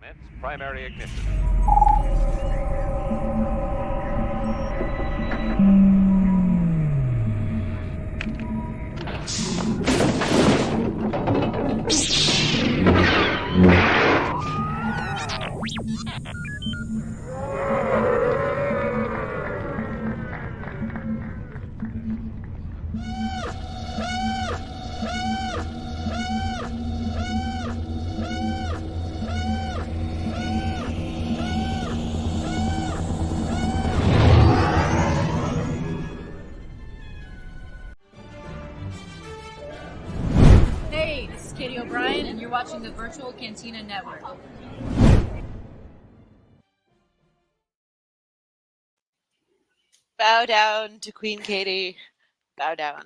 Commence primary ignition. Hey, this is Katie O'Brien, and you're watching the Virtual Cantina Network. Bow down to Queen Katie. Bow down.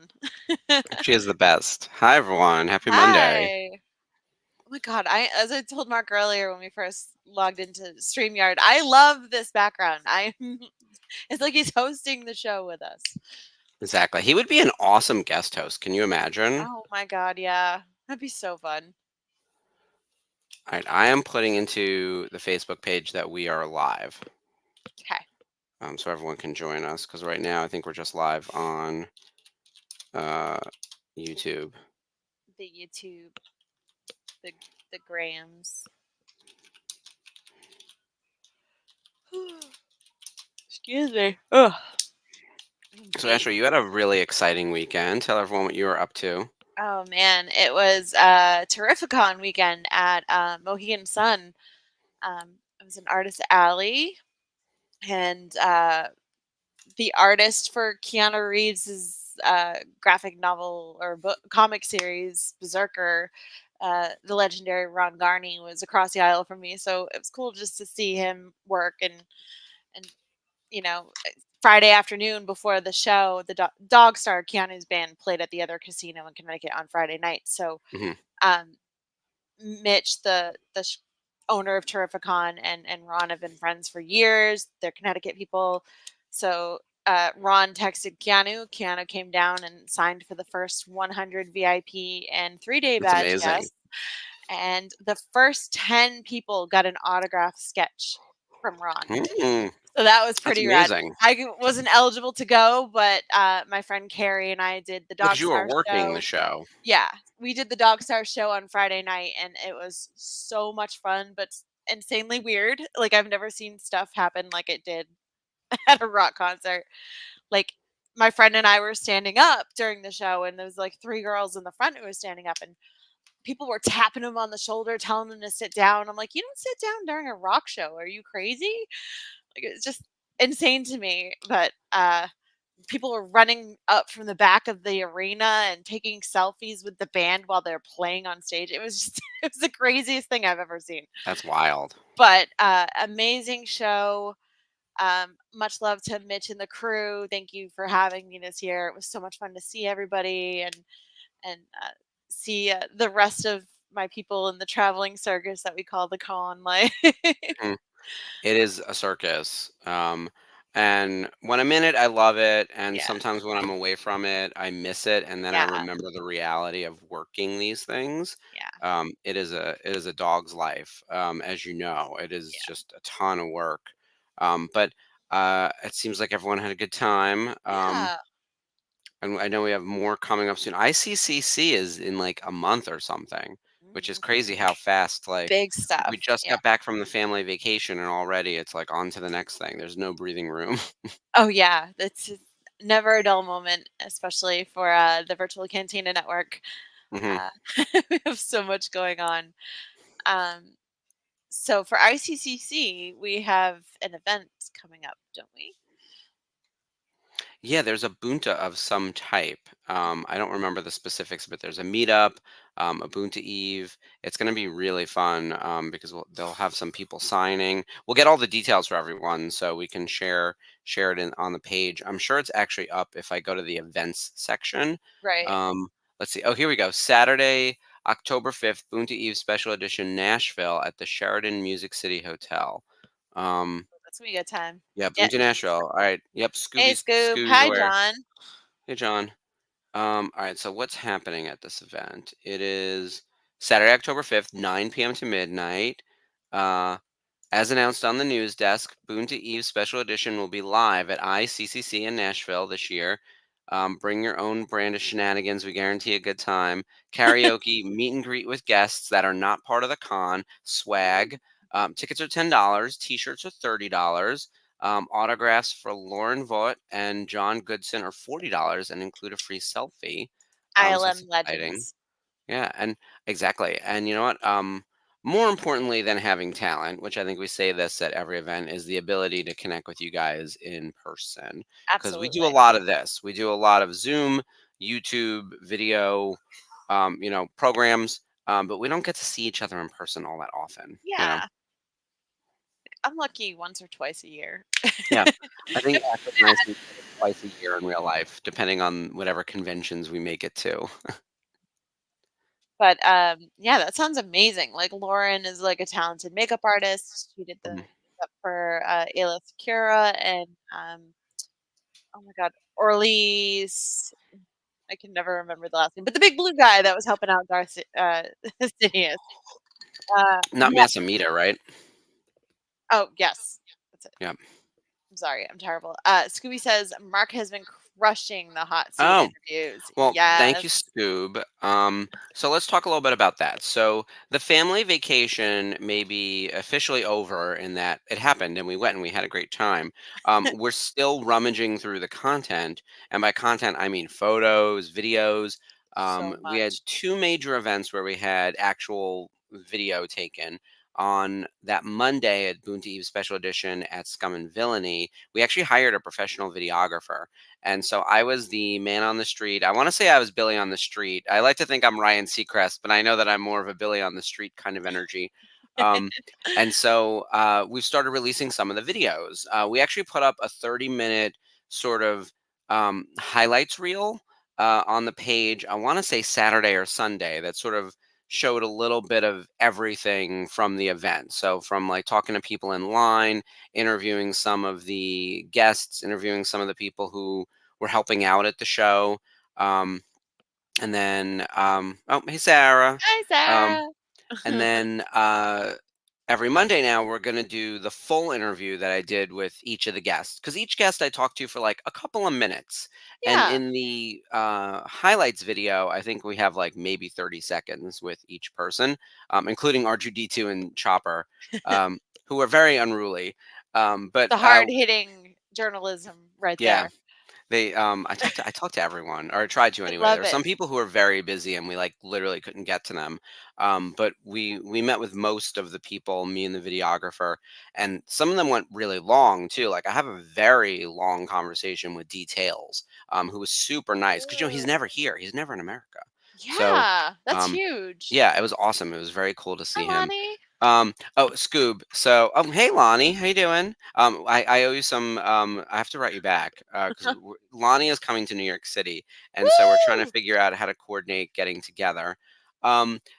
She is the best. Hi, everyone. Happy Monday. Hi. Oh my god, as I told Mark earlier when we first logged into StreamYard, I love this background. It's like he's hosting the show with us. Exactly. He would be an awesome guest host. Can you imagine? Oh my god, yeah. That'd be so fun. All right, I am putting into the Facebook page that we are live, Okay. so everyone can join us. Because right now, I think we're just live on YouTube. The YouTube. The Grams. Excuse me. Ugh. So, Ashley, you had a really exciting weekend. Tell everyone what you were up to. Oh man, it was Terrificon weekend at Mohegan Sun. It was an artist alley, and the artist for Keanu Reeves' graphic novel or comic series Berserker, the legendary Ron Garney, was across the aisle from me. So it was cool just to see him work and you know. Friday afternoon before the show, the Dog Star Keanu's band played at the other casino in Connecticut on Friday night. So Mhm. Mitch, the owner of Terrificon, and Ron have been friends for years. They're Connecticut people. So Ron texted Keanu. Keanu came down and signed for the first 100 VIP and 3-day That's badge amazing. guests. And the first 10 people got an autographed sketch from Ron. So that was pretty rad. amazing. I wasn't eligible to go, but my friend Carrie and I did the Dog Because you were Star working show. the show. Yeah, we did the Dog Star show on Friday night, and it was so much fun, but insanely weird. Like, I've never seen stuff happen like it did at a rock concert. Like, my friend and I were standing up during the show, and there was like 3 girls in the front who were standing up, and people were tapping them on the shoulder, telling them to sit down. I'm like, you don't sit down during a rock show. Are you crazy? Like, it's just insane to me. But people were running up from the back of the arena and taking selfies with the band while they're playing on stage. It was just, it was the craziest thing I've ever seen. That's wild. But amazing show. Much love to Mitch and the crew. Thank you for having me this year. It was so much fun to see everybody and see the rest of my people in the traveling circus that we call the con. Like, Mhm. It is a circus. And when I'm in it, I love it. And yeah, sometimes when I'm away from it, I miss it. And then I yeah, remember the reality of working these things. yeah, It is a dog's life. As you know, it is yeah, just a ton of work. But it seems like everyone had a good time. yeah. And I know we have more coming up soon. ICCC is in like a month or something, which is Mhm. crazy how fast, like, Big stuff. we just Yeah. got back from the family vacation and already it's like on to the next thing. There's no breathing room. Oh yeah, it's never a dull moment, especially for the Virtual Cantina Network. Hmm. Uh, we have so much going on. Um, so for ICCC, we have an event coming up, don't we? Yeah, there's a bunta of some type. I don't remember the specifics, but there's a meetup, a bunta eve. It's going to be really fun because they'll have some people signing. We'll get all the details for everyone so we can share it on the page. I'm sure it's actually up if I go to the events section. Right. Um, let's see. Oh, here we go. Saturday, October 5th, Bunta Eve Special Edition, Nashville at the Sheraton Music City Hotel. Um, That's gonna be a good time. yeah, Yeah. Bunta Nashville. All right. Yep. Hey, Scoop. Scooby's Hi, aware. John. Hey, John. All right. So what's happening at this event? It is Saturday, October 5th, 9 p.m. to midnight. Uh, as announced on the news desk, Boon to Eve Special Edition will be live at ICCC in Nashville this year. Bring your own brand of shenanigans. We guarantee a good time. Karaoke, meet and greet with guests that are not part of the con, swag. Tickets are $10, t shirts are $30. Autographs for Lauren Vaught and John Goodson are $40 and include a free selfie. So that's ILM exciting. legends. Yeah, and exactly. And you know what? More importantly than having talent, which I think we say this at every event, is the ability to connect with you guys in person. Because we do a Absolutely. lot of this. We do a lot of Zoom, YouTube, video, programs, but we don't get to see each other in person all that often. Yeah. I'm lucky once or twice a year. Yeah, I think Ashley and I see each other twice a year in real life, depending on whatever conventions we make it to. But yeah, that sounds amazing. Like Lauren is like a talented makeup artist. She did the Mhm. makeup for Ayla Secura and oh my god, Orly's I can never remember the last name, but the big blue guy that was helping out Darcy Sidious. Not Yeah. Massamita, right? Oh yes, that's it. Yeah. I'm sorry, I'm terrible. Scooby says Mark has been crushing the hot seat Oh, interviews. well, thank you, Yes. Scoob. So let's talk a little bit about that. So the family vacation may be officially over in that it happened and we went and we had a great time. We're still rummaging through the content, and by content I mean photos, videos. So We had much. two major events where we had actual video taken. On that Monday at Boonty Eve Special Edition at Scum and Villainy, we actually hired a professional videographer, and so I was the man on the street. I want to say I was Billy on the street. I like to think I'm Ryan Seacrest, but I know that I'm more of a Billy on the street kind of energy. Um, and so we've started releasing some of the videos. We actually put up a 30-minute sort of highlights reel on the page. I want to say Saturday or Sunday that sort of showed a little bit of everything from the event. So from like talking to people in line, interviewing some of the guests, interviewing some of the people who were helping out at the show. And then, oh, hey, Sarah. Hi, Um, Sarah. and then every Monday now, we're going to do the full interview that I did with each of the guests. Because each guest I talked to for like a couple of minutes. And Yeah. in the highlights video, I think we have like maybe 30 seconds with each person, including R2D2 and Chopper, who are very unruly. But The hard hitting journalism right yeah, there. I talked to everyone, or I tried to I anyway. There love were some it. people who were very busy and we like literally couldn't get to them. But we met with most of the people, me and the videographer, and some of them went really long too. Like I have a very long conversation with Details, who was super nice because he's Oh. never here. He's never in America. So Yeah, that's um huge. yeah, it was awesome. It was very cool to Hi, see him. Lonnie. Oh, Scoob. So, hey, Lonnie, how you doing? I owe you some. I have to write you back because Lonnie is coming to New York City, and so we're trying to Woo! figure out how to coordinate getting together.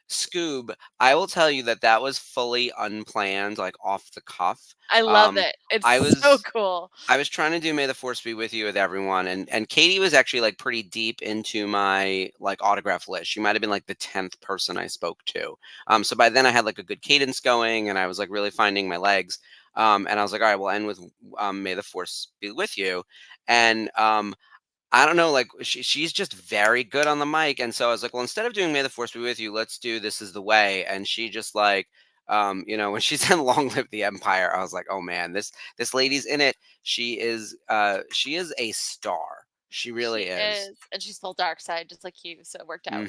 Scoob, I will tell you that that was fully unplanned, like off the cuff. I love Um, it. It's I so was cool. I was trying to do May the Force be with you with everyone, and Katie was actually like pretty deep into my like autograph list. She might have been like the 10th person I spoke to. So by then I had like a good cadence going, and I was like really finding my legs. And I was like, all right, we'll end with May the Force be with you. And I don't know, like she's just very good on the mic, and so I was like, well, instead of doing May the Force be with you, let's do This Is the Way. And she just like, when she said Long Live the Empire, I was like, oh man, this lady's in it. She is a star. She really She is. is, and she's full dark side just like you, so it worked out.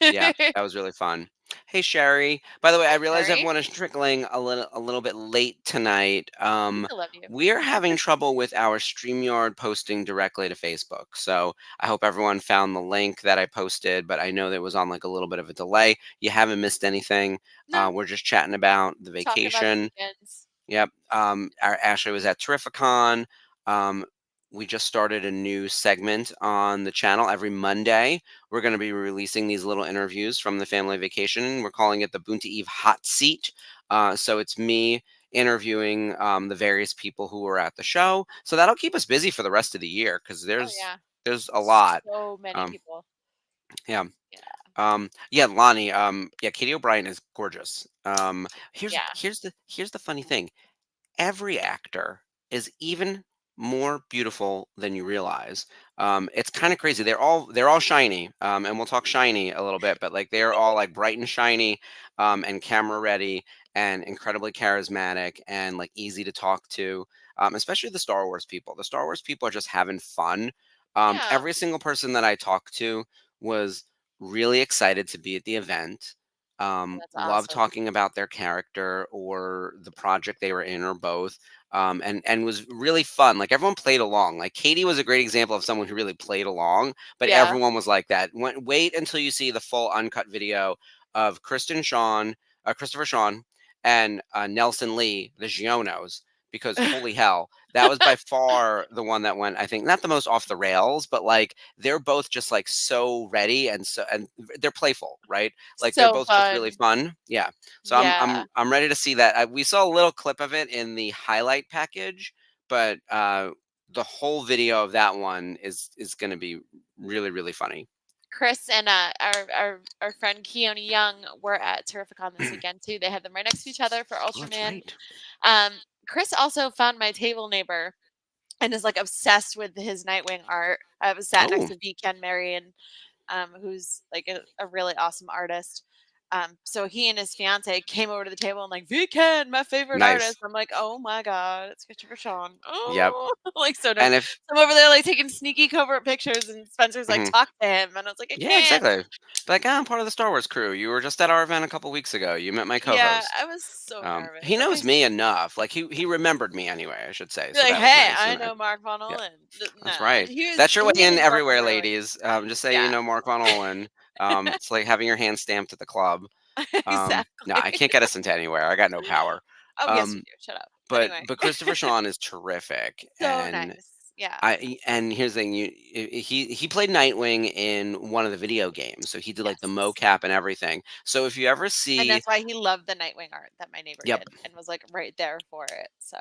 Yeah, that was really fun. Hey, Sherry. By the way, I Hi, realize Sherry. everyone is trickling a little bit late tonight. We still love you. We're having trouble with our StreamYard posting directly to Facebook. So I hope everyone found the link that I posted, but I know that it was on like a little bit of a delay. You haven't missed anything. No, We're just chatting about the talking about the vacation. weekends. Yep. Our Ashley was at Terrificon. Um, we just started a new segment on the channel every Monday. We're going to be releasing these little interviews from the family vacation. We're calling it the Boonta Eve Hot Seat. So it's me interviewing the various people who were at the show. So that'll keep us busy for the rest of the year because Oh there's yeah, there's a lot. so many Um, people. yeah. Yeah. Yeah, Lonnie. Yeah, Katie O'Brien is gorgeous. Here's Yeah. here's the funny thing. Every actor is even more beautiful than you realize. It's kind of crazy. They're all shiny, and we'll talk shiny a little bit, but like they're all like bright and shiny, and camera ready, and incredibly charismatic, and like easy to talk to. Especially the Star Wars people. The Star Wars people are just having fun. Yeah. Every single person that I talked to was really excited to be at the event. That's Love awesome. talking about their character or the project they were in or both. And was really fun. Like everyone played along. Like Katie was a great example of someone who really played along, but Yeah. everyone was like that. Wait until you see the full uncut video of Christopher Sean, and Nelson Lee, the Gionos, because holy hell, that was by far the one that went, I think, not the most off the rails, but like they're both just like so ready, and they're playful, right? Like they're So both just really fun. fun. Yeah. So I'm Yeah. I'm I'm ready to see that. We saw a little clip of it in the highlight package, but the whole video of that one is going to be really really funny. Chris and our friend Keone Young were at Terrificon this weekend too. They had them right next to each other for Oh, that's Ultraman. right. Um, Chris also found my table neighbor and is like obsessed with his Nightwing art. I was sat next Oh, to V. Ken Marion, who's like a really awesome artist. So he and his fiance came over to the table and like V. Ken, my favorite nice. artist. I'm like, oh my god, it's Christopher Sean. Yep. Oh, like so nervous. And if So I'm over there like taking sneaky covert pictures, and Spencer's like, mhm. talk to him, and I was like, I Yeah, can't. exactly. Like, I'm part of the Star Wars crew. You were just at our event a couple weeks ago. You met my Yeah, co-host. I was so nervous. He I'm knows like, me enough. Like he remembered me anyway, I should say. be So like, that was hey, nice. I And know Mark Von yeah, Olen. No, that's right. and he was That's your way he in was welcomed everywhere, really. ladies. Just say you Yeah, know Mark Von Olen. It's like having your hand stamped at the club. No, exactly. I can't get us into anywhere. I got no power. Oh yes, you Um, do. Shut up. but Anyway, but Christopher Sean is terrific, so and nice. Yeah. and here's the thing, he played Nightwing in one of the video games, so he did like the Yes. mocap and everything. So if you ever And see, that's why he loved the Nightwing art that my neighbor yep, did and was like right there for it. So.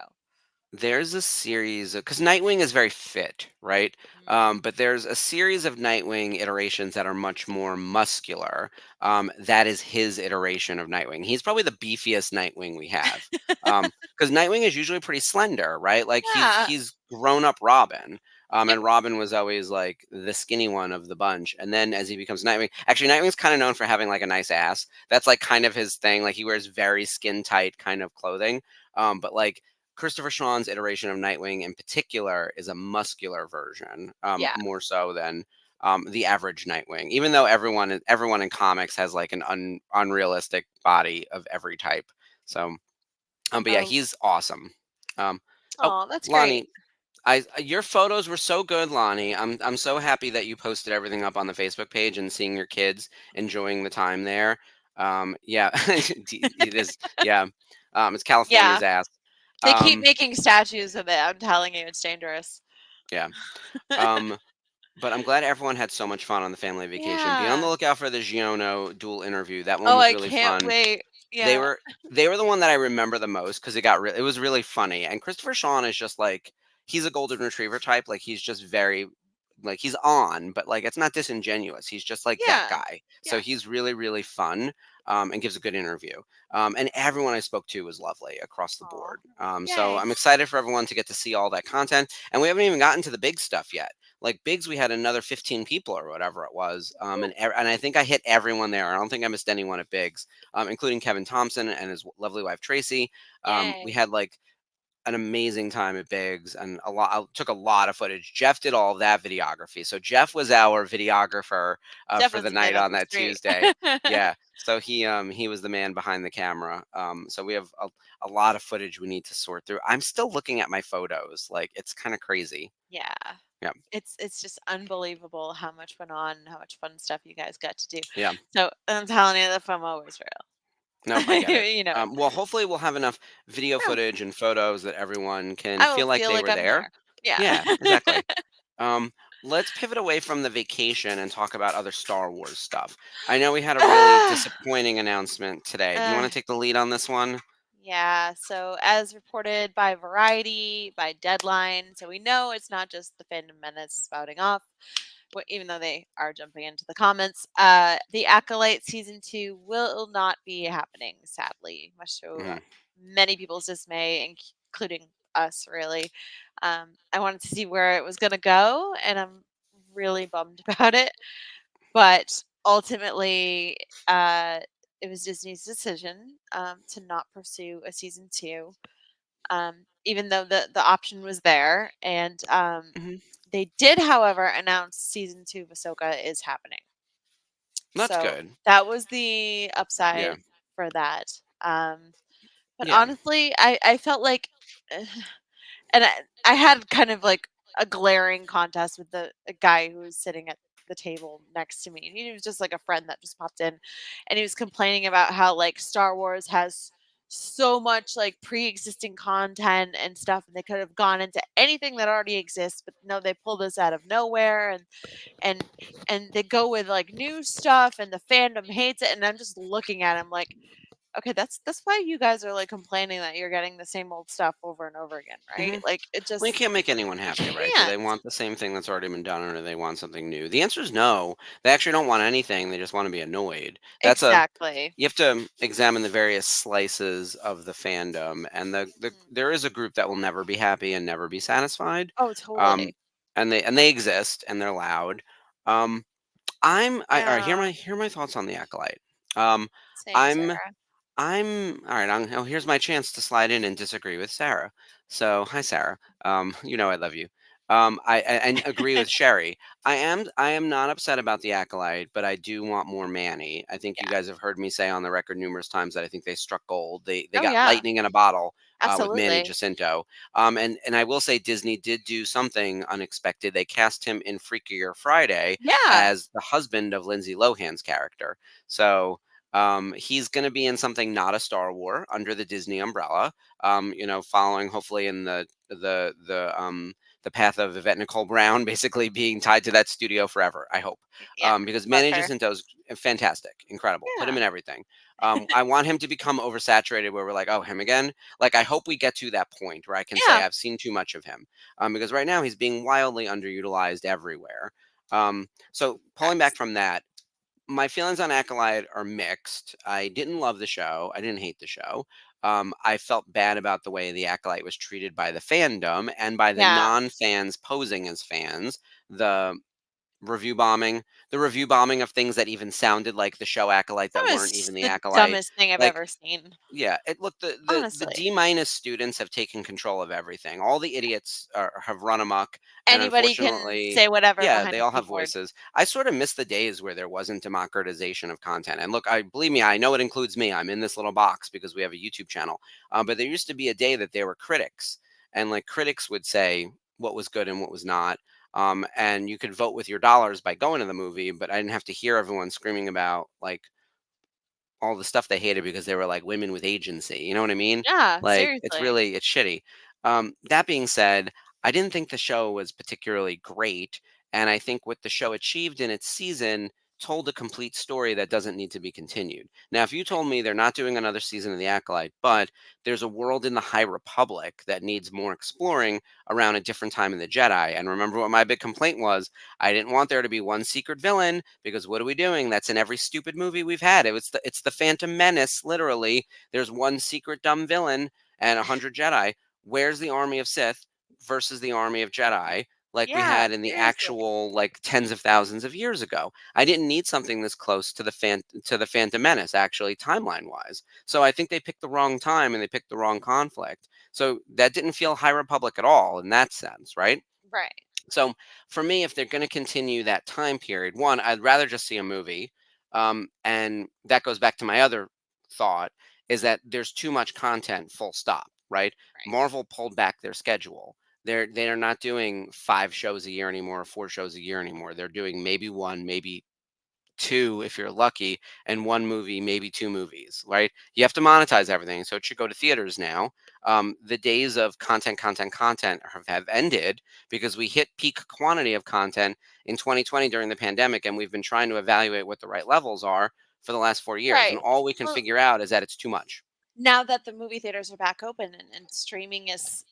there's a series of, because Nightwing is very fit, right? Mhm. But there's a series of Nightwing iterations that are much more muscular. That is his iteration of Nightwing. He's probably the beefiest Nightwing we have. Because Nightwing is usually pretty slender, right? Like Yeah. he's grown up Robin. Yep. And Robin was always like the skinny one of the bunch. And then as he becomes Nightwing, actually Nightwing's kind of known for having like a nice ass. That's like kind of his thing. Like he wears very skin tight kind of clothing. But like Christopher Sean's iteration of Nightwing in particular is a muscular version, Yeah. more so than the average Nightwing. Even though everyone in comics has like an unrealistic body of every type. So, but yeah, Oh. he's awesome. Um, oh, Oh, that's great. Lonnie, your photos were so good, Lonnie. I'm so happy that you posted everything up on the Facebook page and seeing your kids enjoying the time there. Yeah, it is. Yeah, it's Yeah. California's ass. They keep Um, making statues of it. I'm telling you, it's dangerous. yeah. Um, but I'm glad everyone had so much fun on the family vacation. Be on the Yeah. lookout for the Giono dual interview. That one Oh, was I really can't fun. wait. They Yeah. were they were the one that I remember the most because it was really funny. And Christopher Sean is just like, he's a golden retriever type. Like he's just very, like he's on, but like it's not disingenuous. He's just like that Yeah. guy. So Yeah. he's really really fun, and gives a good interview. And everyone I spoke to was lovely across the Aw. board. So Yay. I'm excited for everyone to get to see all that content. And we haven't even gotten to the big stuff yet. Like Biggs, we had another 15 people or whatever it was. And I think I hit everyone there. I don't think I missed anyone at Biggs, including Kevin Thompson and his lovely wife Tracy. We Yay. had like an amazing time at Biggs, and I took a lot of footage. Jeff did all of that videography. So Jeff was our videographer Jeff for was the the man night on on the that street. Tuesday. Yeah. So he was the man behind the camera. So we have a lot of footage we need to sort through. I'm still looking at my photos. Like it's kind of crazy. Yeah. Yeah. It's just unbelievable how much went on, how much fun stuff you guys got to do. Yeah. So I'm telling you, the FOMO was Nope, I get real. it. You know, Well, hopefully we'll have enough video oh, footage and photos that everyone can I will feel like feel they like were I'm there. there. Yeah. Yeah, exactly. Um, let's pivot away from the vacation and talk about other Star Wars stuff. I know we had a really disappointing announcement today. Do you want Uh, to take the lead on this one? yeah. So as reported by Variety, by Deadline, so we know it's not just the fandom menace spouting off. even though they are jumping into the comments, the Acolyte season 2 will not be happening, sadly, much to Mhm. many people's dismay, including us, really. I wanted to see where it was going to go, and I'm really bummed about it. But ultimately, it was Disney's decision to not pursue a season 2, even though the option was there. And Mhm. they did, however, announce season 2 of Ahsoka is happening. That's So good. that was the upside Yeah. for that. But Yeah. honestly, I felt like, and I had kind of like a glaring contest with the a guy who was sitting at the table next to me. And he was just like a friend that just popped in, and he was complaining about how like Star Wars has so much like pre-existing content and stuff, and they could have gone into anything that already exists, but no, they pull this out of nowhere, and and they go with like new stuff, and the fandom hates it. And I'm just looking at him like, okay, that's why you guys are like complaining that you're getting the same old stuff over and over again, right? Mhm. Like it Well, you just, can't make anyone you happy, right? Do they can't. want the same thing that's already been done, or do they want something new? The answer is no. They actually don't want anything. They just want to be annoyed. That's a Exactly. You have to examine the various slices of the fandom, and Mhm. there is a group that will never be happy and never be satisfied, Oh, um, totally. and they exist and they're loud. Um, all right. Yeah. Here are my thoughts on the acolyte. Um, Same, I'm Sarah. I'm all right. Oh, here's my chance to slide in and disagree with Sarah. So, hi, Sarah. You know I love you. And agree with Sherry. I am not upset about the acolyte, but I do want more Manny. I think you Yeah. guys have heard me say on the record numerous times that I think they struck gold. They Oh got yeah. lightning in a bottle with Manny Absolutely. Jacinto. And I will say Disney did do something unexpected. They cast him in Freakier Friday Yeah. as the husband of Lindsay Lohan's character. So he's going to be in something not a Star War under the Disney umbrella. You know, following hopefully in the path of Yvette Nicole Brown, basically being tied to that studio forever. I hope, Yeah. because Love Manny her. Jacinto's fantastic, incredible. Put him Yeah. in everything. I want him to become oversaturated, where we're like, oh, him again. Like, I hope we get to that point where I can say Yeah. I've seen too much of him, because right now he's being wildly underutilized everywhere. So pulling back Facts. from that, my feelings on Acolyte are mixed. I didn't love the show. I didn't hate the show. I felt bad about the way the Acolyte was treated by the fandom and by the Yeah. non-fans posing as fans. The review bombing, the review bombing of things that even sounded like the show Acolyte That that weren't was even the the Acolyte. dumbest thing I've Like, ever seen. yeah, the Honestly. D minus students have taken control of everything. All the idiots have run amok, and Anybody can unfortunately, say whatever yeah, behind they a all have keyboard. voices. I sort of miss the days where there wasn't democratization of content. And look, I believe me, I know it includes me. I'm in this little box because we have a YouTube channel. But there used to be a day that there were critics, and like critics would say what was good and what was not. And you could vote with your dollars by going to the movie, but I didn't have to hear everyone screaming about like all the stuff they hated because they were like women with agency. You know what I mean? Yeah, Like seriously. it's shitty. That being said, I didn't think the show was particularly great, and I think what the show achieved in its season told a complete story that doesn't need to be continued. Now, if you told me they're not doing another season of The Acolyte, but there's a world in the High Republic that needs more exploring around a different time in the Jedi, and remember what my big complaint was, I didn't want there to be one secret villain because what are we doing? That's in every stupid movie we've had. It's the Phantom Menace. Literally, there's one secret dumb villain and 100 Jedi. Where's the army of Sith versus the army of Jedi? Like we Yeah, had in the seriously. actual like tens of thousands of years ago. I didn't need something this close to the Phantom Menace, actually, timeline wise. So I think they picked the wrong time and they picked the wrong conflict. So that didn't feel High Republic at all in that sense, right? Right. So for me, if they're going to continue that time period, one, I'd rather just see a movie. And that goes back to my other thought is that there's too much content, full stop, right? Right. Marvel pulled back their schedule. They are not doing 5 shows a year anymore, 4 shows a year anymore. They're doing maybe one, maybe two if you're lucky, and one movie, maybe two movies, right? You have to monetize everything, so it should go to theaters now. The days of content have ended because we hit peak quantity of content in 2020 during the pandemic, and we've been trying to evaluate what the right levels are for the last 4 years, and Right. all we can Well, figure out is that it's too much. now that the movie theaters are back open, and streaming is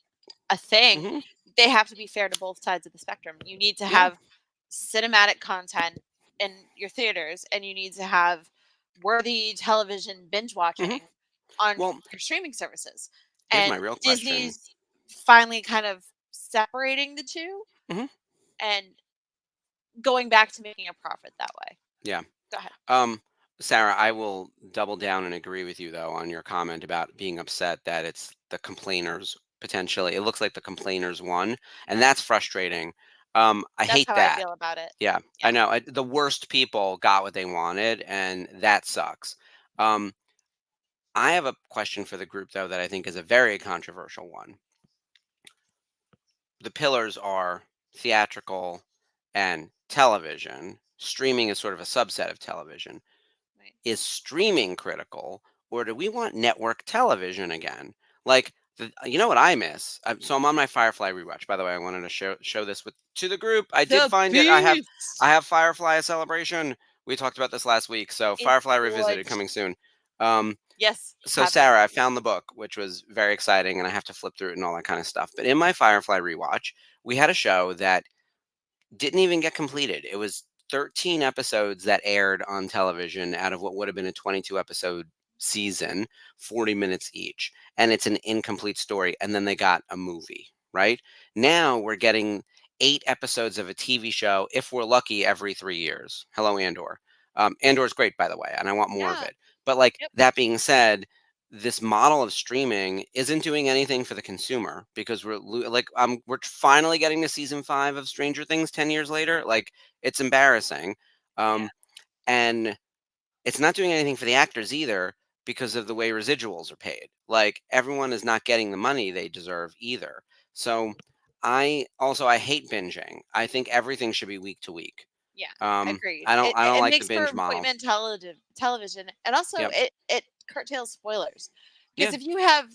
a thing, Hmm. they have to be fair to both sides of the spectrum. You need to Yeah. have cinematic content in your theaters, and you need to have worthy television binge Hmm. watching on Well, your streaming services. here's my And real question. Disney's finally kind of separating the two Hmm. and going back to making a profit that way. Yeah. Go ahead. Um, Sarah, I will double down and agree with you though on your comment about being upset that it's the complainers potentially. It looks like the complainers won, and that's frustrating. I That's hate how I that. feel about it. Yeah, I Yeah. know. The worst people got what they wanted, and that sucks. Um, I have a question for the group though that I think is a very controversial one. The pillars are theatrical and television. Streaming is sort of a subset of television. Right. Is streaming critical, or do we want network television again? Like, you know what I miss? So I'm on my Firefly rewatch. By the way, I wanted to show this with to the group. I did The find it. I Beast. have Firefly a celebration. We talked about this last week. So It's Firefly Revisited gorgeous. coming soon. Um, Yes, so have been. Sarah, I found the book, which was very exciting, and I have to flip through it and all that kind of stuff. But in my Firefly rewatch, we had a show that didn't even get completed. It was 13 episodes that aired on television out of what would have been a 22 episode season, 40 minutes each. And it's an incomplete story. And then they got a movie, right? Now we're getting 8 episodes of a TV show, if we're lucky, every 3 years. Hello, Andor. Andor's great, by the way, and I want more of Yeah. it. But like Yep. that being said, this model of streaming isn't doing anything for the consumer because we're finally getting to season 5 of Stranger Things 10 years later. Like, it's embarrassing. Yeah. um and it's not doing anything for the actors either because of the way residuals are paid. Like, everyone is not getting the money they deserve either. So I hate binging. I think everything should be week to week. Yeah. um Agreed. I don't It like the makes for binge model. appointment television, and also Yep. it curtails spoilers. Because Yeah. if you have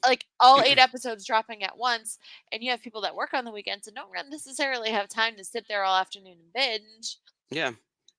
like all 8 episodes dropping at once, and you have people that work on the weekends and don't necessarily have time to sit there all afternoon and binge, Yeah.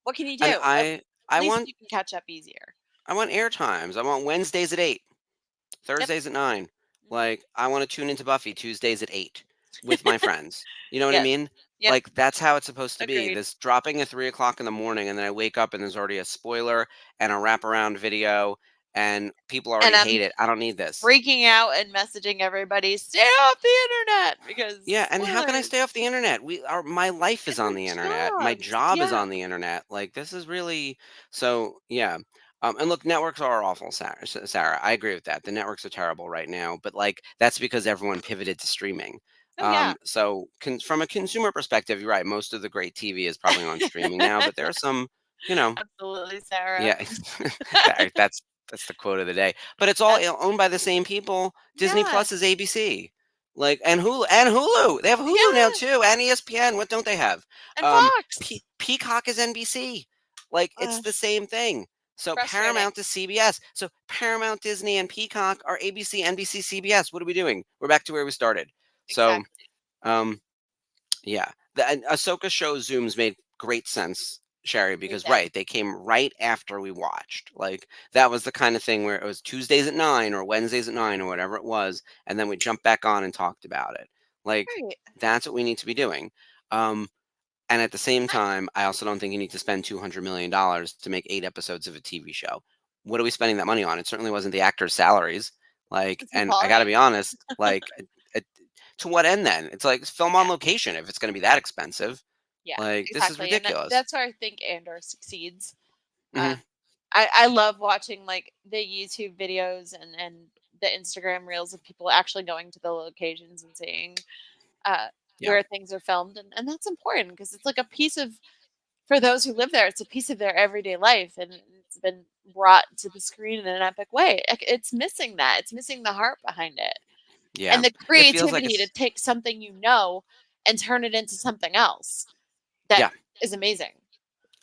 what can you And do? At I least want you can catch up easier. I want air times. I want Wednesdays at 8, Yep. Thursdays at 9. Mhm. Like, I want to tune into Buffy Tuesdays at 8 with my friends. You know what I Yes. mean? Yep. Like, that's how it's supposed to be. Agreed. This dropping at 3 o'clock in the morning, and then I wake up and there's already a spoiler and a wraparound video, and people And already I'm hate it. I don't need this. freaking out and messaging everybody, stay off the internet Yeah, because and how can I spoilers. stay off the internet? My life is And our on the internet. My jobs. job is Yeah. on the internet. Like, this is really so yeah. And look, networks are awful, Sarah. Sarah, I agree with that. The networks are terrible right now, but like that's because everyone pivoted to streaming. Oh yeah. So from a consumer perspective, you're right. Most of the great TV is probably on streaming now, but there are some, you know, Absolutely, Sarah. yeah, that's the quote of the day. But it's all That's owned by the same people. Disney yeah. Plus is ABC, like, and Hulu. They have Hulu now Yeah. too, and ESPN. What don't they have? And Fox. Peacock is NBC. Like, it's Ugh, the same thing. So frustrating. Paramount is CBS. So Paramount, Disney, and Peacock are ABC, NBC, CBS. What are we doing? We're back to where we started. So, Exactly. um, yeah, the Ahsoka show zooms made great sense, Sherry, It because did. right, they came right after we watched. Like, that was the kind of thing where it was Tuesdays at 9 or Wednesdays at 9 or whatever it was, and then we jumped back on and talked about it. Like, Right. that's what we need to be doing. Um, and at the same I, time, I also don't think you need to spend $200 million to make 8 episodes of a TV show. What are we spending that money on? It certainly wasn't the actors' salaries. Like, it's the and I got to be quality. honest, like, to what end then? It's like film on Yeah. location if it's going to be that expensive. Yeah. Like, this is Exactly. And ridiculous. that's where I think Andor succeeds. Uh, Hmm. I love watching like the YouTube videos and the Instagram reels of people actually going to the locations and seeing uh, Yeah, where things are filmed, and that's important because it's like a piece of for those who live there, it's a piece of their everyday life, and it's been brought to the screen in an epic way. It's missing that. It's missing the heart behind it yeah. and the It feels like creativity to it's take something and turn it into something else that yeah. is amazing.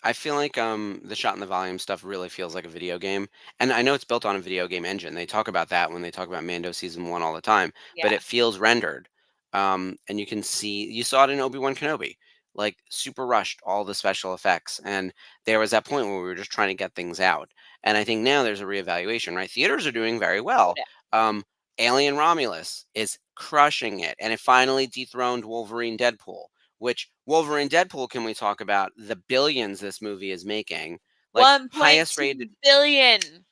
I feel like the shot and the volume stuff really feels like a video game. And I know it's built on a video game engine. They talk about that when they talk about Mando season 1 all the time, but Yeah. it feels rendered. And you saw it in Obi-Wan Kenobi. Like, super rushed all the special effects, and there was that point where we were just trying to get things out. And I think now there's a reevaluation, right? Theaters are doing very Oh well. yeah. Um Alien Romulus is crushing it, and it finally dethroned Wolverine Deadpool, which Wolverine Deadpool, can we talk about the billions this movie is making? Like, highest 1.2 rated, billion.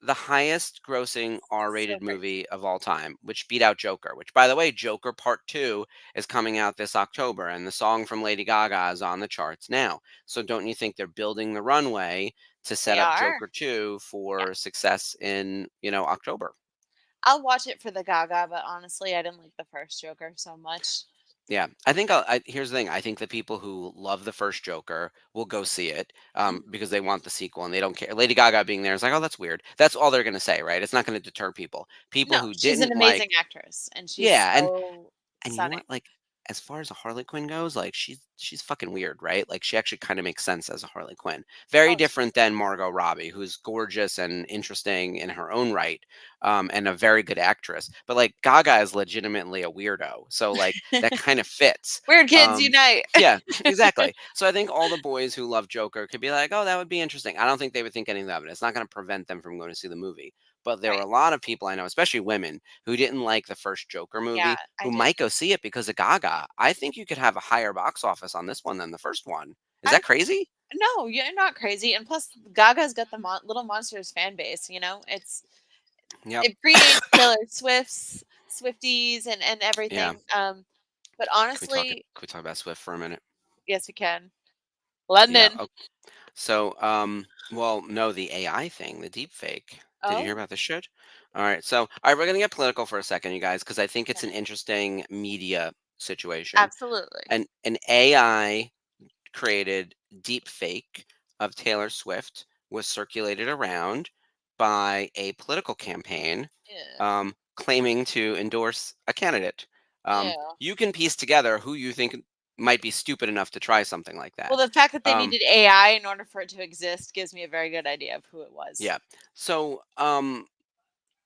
the highest grossing So R-rated crazy. movie of all time, which beat out Joker, which, by the way, Joker Part 2 is coming out this October, and the song from Lady Gaga is on the charts now. So don't you think they're building the runway to set They up are. Joker 2 Yeah. for success in, October? I'll watch it for the Gaga, but honestly, I didn't like the first Joker so much. Yeah, I think here's the thing. I think the people who love the first Joker will go see it Mhm. because they want the sequel and they don't care. Lady Gaga being there is like, oh, that's weird. That's all they're gonna say, right? It's not gonna deter people. People No, who she's an didn't amazing like, actress, and she's yeah, so and you know stunning. what? Like, as far as a Harley Quinn goes, like she's fucking weird, right? Like she actually kind of makes sense as a Harley Quinn. Very Oh, different than Margot Robbie, who's gorgeous and interesting in her own right, and a very good actress. But like Gaga is legitimately a weirdo, so like that kind of fits. Weird kids Um, unite. yeah, exactly. So I think all the boys who love Joker could be like, oh, that would be interesting. I don't think they would think anything of it. It's not going to prevent them from going to see the movie. But there are Right. a lot of people I know, especially women, who didn't like the first Joker Yeah, movie, I who did. might go see it because of Gaga. I think you could have a higher box office on this one than the first one. Is I that crazy? No, you're not crazy. And plus, Gaga's got the Little Monsters fan base. Yep. It predates Taylor Swift's Swifties and Yeah. everything. But Can honestly, we talk about Swift for a minute? yes, we can. Yeah. London. So, well, no, the AI thing, the deep fake. Did you hear Oh, about this shit? All right. So, all right, we're gonna get political for a second, you guys, because I think it's okay. an interesting media situation. Absolutely. An AI created deep fake of Taylor Swift was circulated around by a political campaign Yeah. claiming to endorse a candidate. Yeah. You can piece together who you think might be stupid enough to try something like Well, that. the fact that they Um, needed AI in order for it to exist gives me a very good idea of who it was. yeah. So,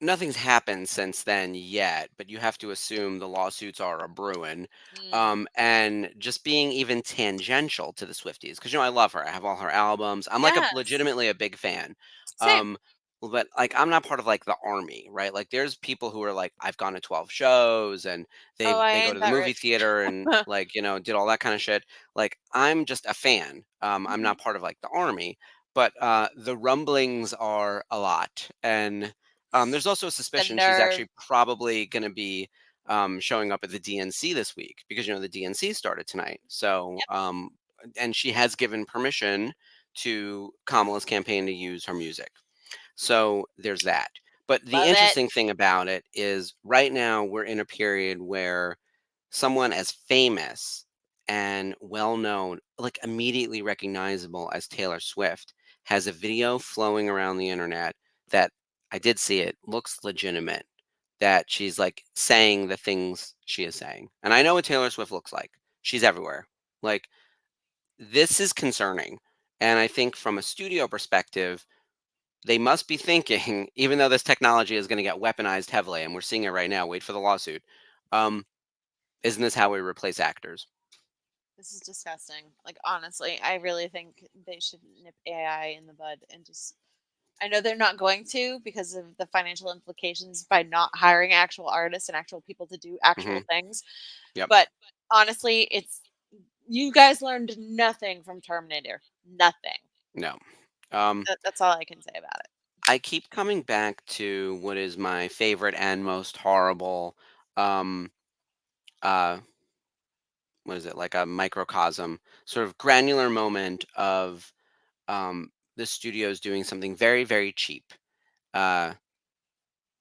nothing's happened since then yet, but you have to assume the lawsuits are a brewing. Mm. And just being even tangential to the Swifties, because I love her. I have all her albums. I'm like a Yes. legitimately a big fan. Same. Um, but like I'm not part of like the army, right? Like there's people who are like, I've gone to 12 shows and Oh, I they go ain't to the that movie rich. theater and like, did all that kind of shit. Like I'm just a fan. I'm Mhm. not part of like the army. But the rumblings are a lot. And there's also a The suspicion she's nerve. actually probably going to be showing up at the DNC this week because the DNC started tonight. So, Yep. and she has given permission to Kamala's campaign to use her music. So there's that. But the Love it. interesting thing about it is right now we're in a period where someone as famous and well known, like immediately recognizable as Taylor Swift, has a video flowing around the internet that I did see it, looks legitimate, that she's like saying the things she is saying. And I know what Taylor Swift looks like. She's everywhere. Like, this is concerning. And I think from a studio perspective, they must be thinking, even though this technology is going to get weaponized heavily, and we're seeing it right now, wait for the lawsuit. Um, isn't this how we replace actors? This is disgusting. Like, honestly, I really think they should nip AI in the bud and just. I know they're not going to because of the financial implications by not hiring actual artists and actual people to do Hmm. actual things. Yep. But honestly, it's you guys learned nothing from Terminator. Nothing. No. Um, That's all I can say about it. I keep coming back to what is my favorite and most horrible. Um, uh, what is it? Like a microcosm, sort of granular moment of the studios doing something very, very cheap uh,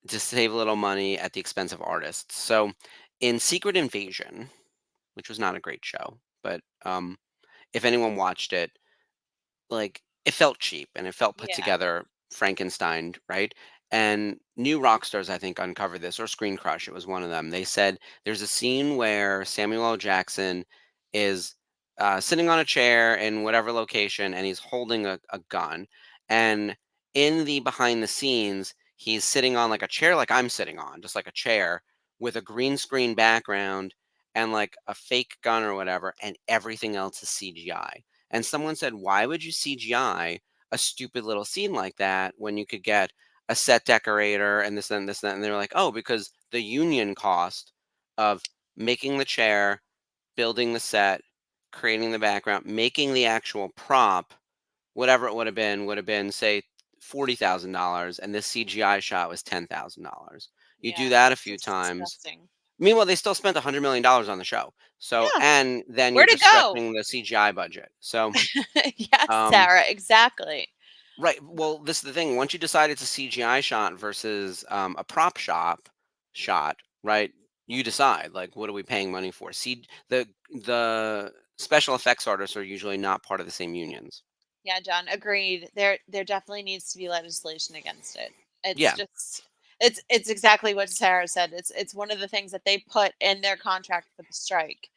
to save a little money at the expense of artists. So, in Secret Invasion, which was not a great show, but if anyone watched it, like, it felt cheap and it felt put Yeah. together Frankenstein, right? And New Rockstars, I think, uncovered this, or Screen Crush, it was one of them. They said there's a scene where Samuel L. Jackson is sitting on a chair in whatever location and he's holding a gun. And in the behind the scenes, he's sitting on like a chair, like I'm sitting on, just like a chair with a green screen background and like a fake gun or whatever, and everything else is CGI. And someone said, why would you CGI a stupid little scene like that when you could get a set decorator and this and this and that? And they're like, oh, because the union cost of making the chair, building the set, creating the background, making the actual prop, whatever it would have been, say, $40,000, and this CGI shot was $10,000. You do Yeah, that a it's few just times. disgusting. Meanwhile, they still spent $100 million on the show. So, Yeah, and then you're where'd it just go? stretching the CGI budget. So, Yes, um, Sarah, exactly. right. Well, this is the thing. Once you decide it's a CGI shot versus a prop shot, right? You decide, like, what are we paying money for? See, the special effects artists are usually not part of the same unions. Yeah, John, agreed. There definitely needs to be legislation against it. It's Yeah. just it's exactly what Sarah said. It's one of the things that they put in their contract for the strike,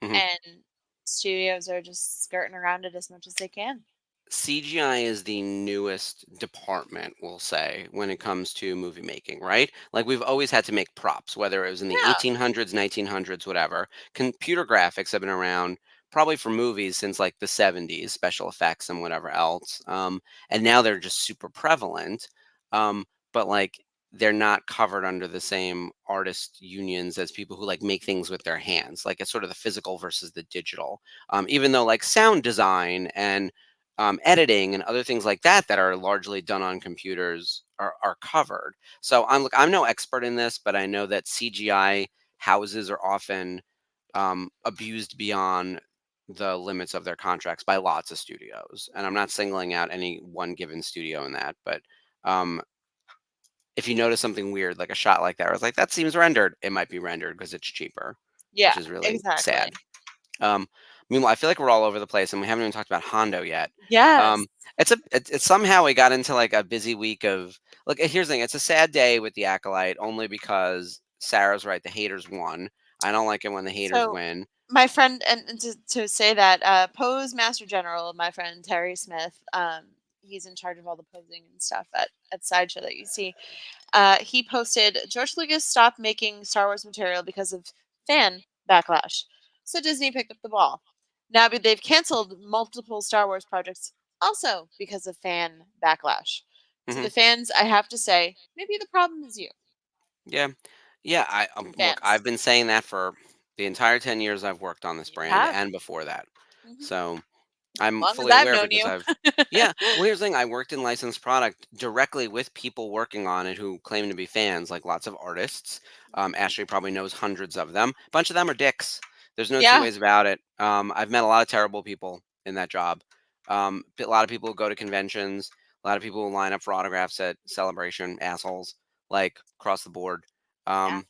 Mhm. and studios are just skirting around it as much as they can. CGI is the newest department, we'll say, when it comes to movie making, right? Like we've always had to make props, whether it was in the Yeah. 1800s, 1900s, whatever. Computer graphics have been around probably for movies since like the 70s, special effects and whatever else. And now they're just super prevalent. But like they're not covered under the same artist unions as people who like make things with their hands. Like it's sort of the physical versus the digital. Even though like sound design and editing and other things like that that are largely done on computers are covered. So I'm no expert in this, but I know that CGI houses are often abused beyond the limits of their contracts by lots of studios. And I'm not singling out any one given studio in that, but um, if you notice something weird, like a shot like that, where it's like that seems rendered, it might be rendered because it's cheaper, Yeah, which is really exactly. sad. Um, Meanwhile, I feel like we're all over the place, and we haven't even talked about Hondo yet. Yes. Um, it's somehow we got into like a busy week of look. Here's the thing: it's a sad day with the Acolyte, only because Sarah's right. The haters won. I don't like it when the haters So win. my friend, and to say that Poe's Master General, my friend Terry Smith, he's in charge of all the posing and stuff at Sideshow that you see. He posted George Lucas stopped making Star Wars material because of fan backlash, so Disney picked up the ball. Now they've canceled multiple Star Wars projects also because of fan backlash. To Hmm. the fans, I have to say, maybe the problem is you, Yeah, yeah. Look. fans. I've been saying that for the entire 10 years I've worked on this You brand, have. and before that. Hmm. So I'm Long as fully I've aware known because you. I've yeah. Well, here's the thing: I worked in licensed product directly with people working on it who claim to be fans, like lots of artists. Ashley probably knows hundreds of them. A bunch of them are dicks. There's no two Yeah, ways about it. I've met a lot of terrible people in that job. A lot of people who go to conventions. A lot of people who line up for autographs at Celebration. Assholes, like across the board. yeah. Um,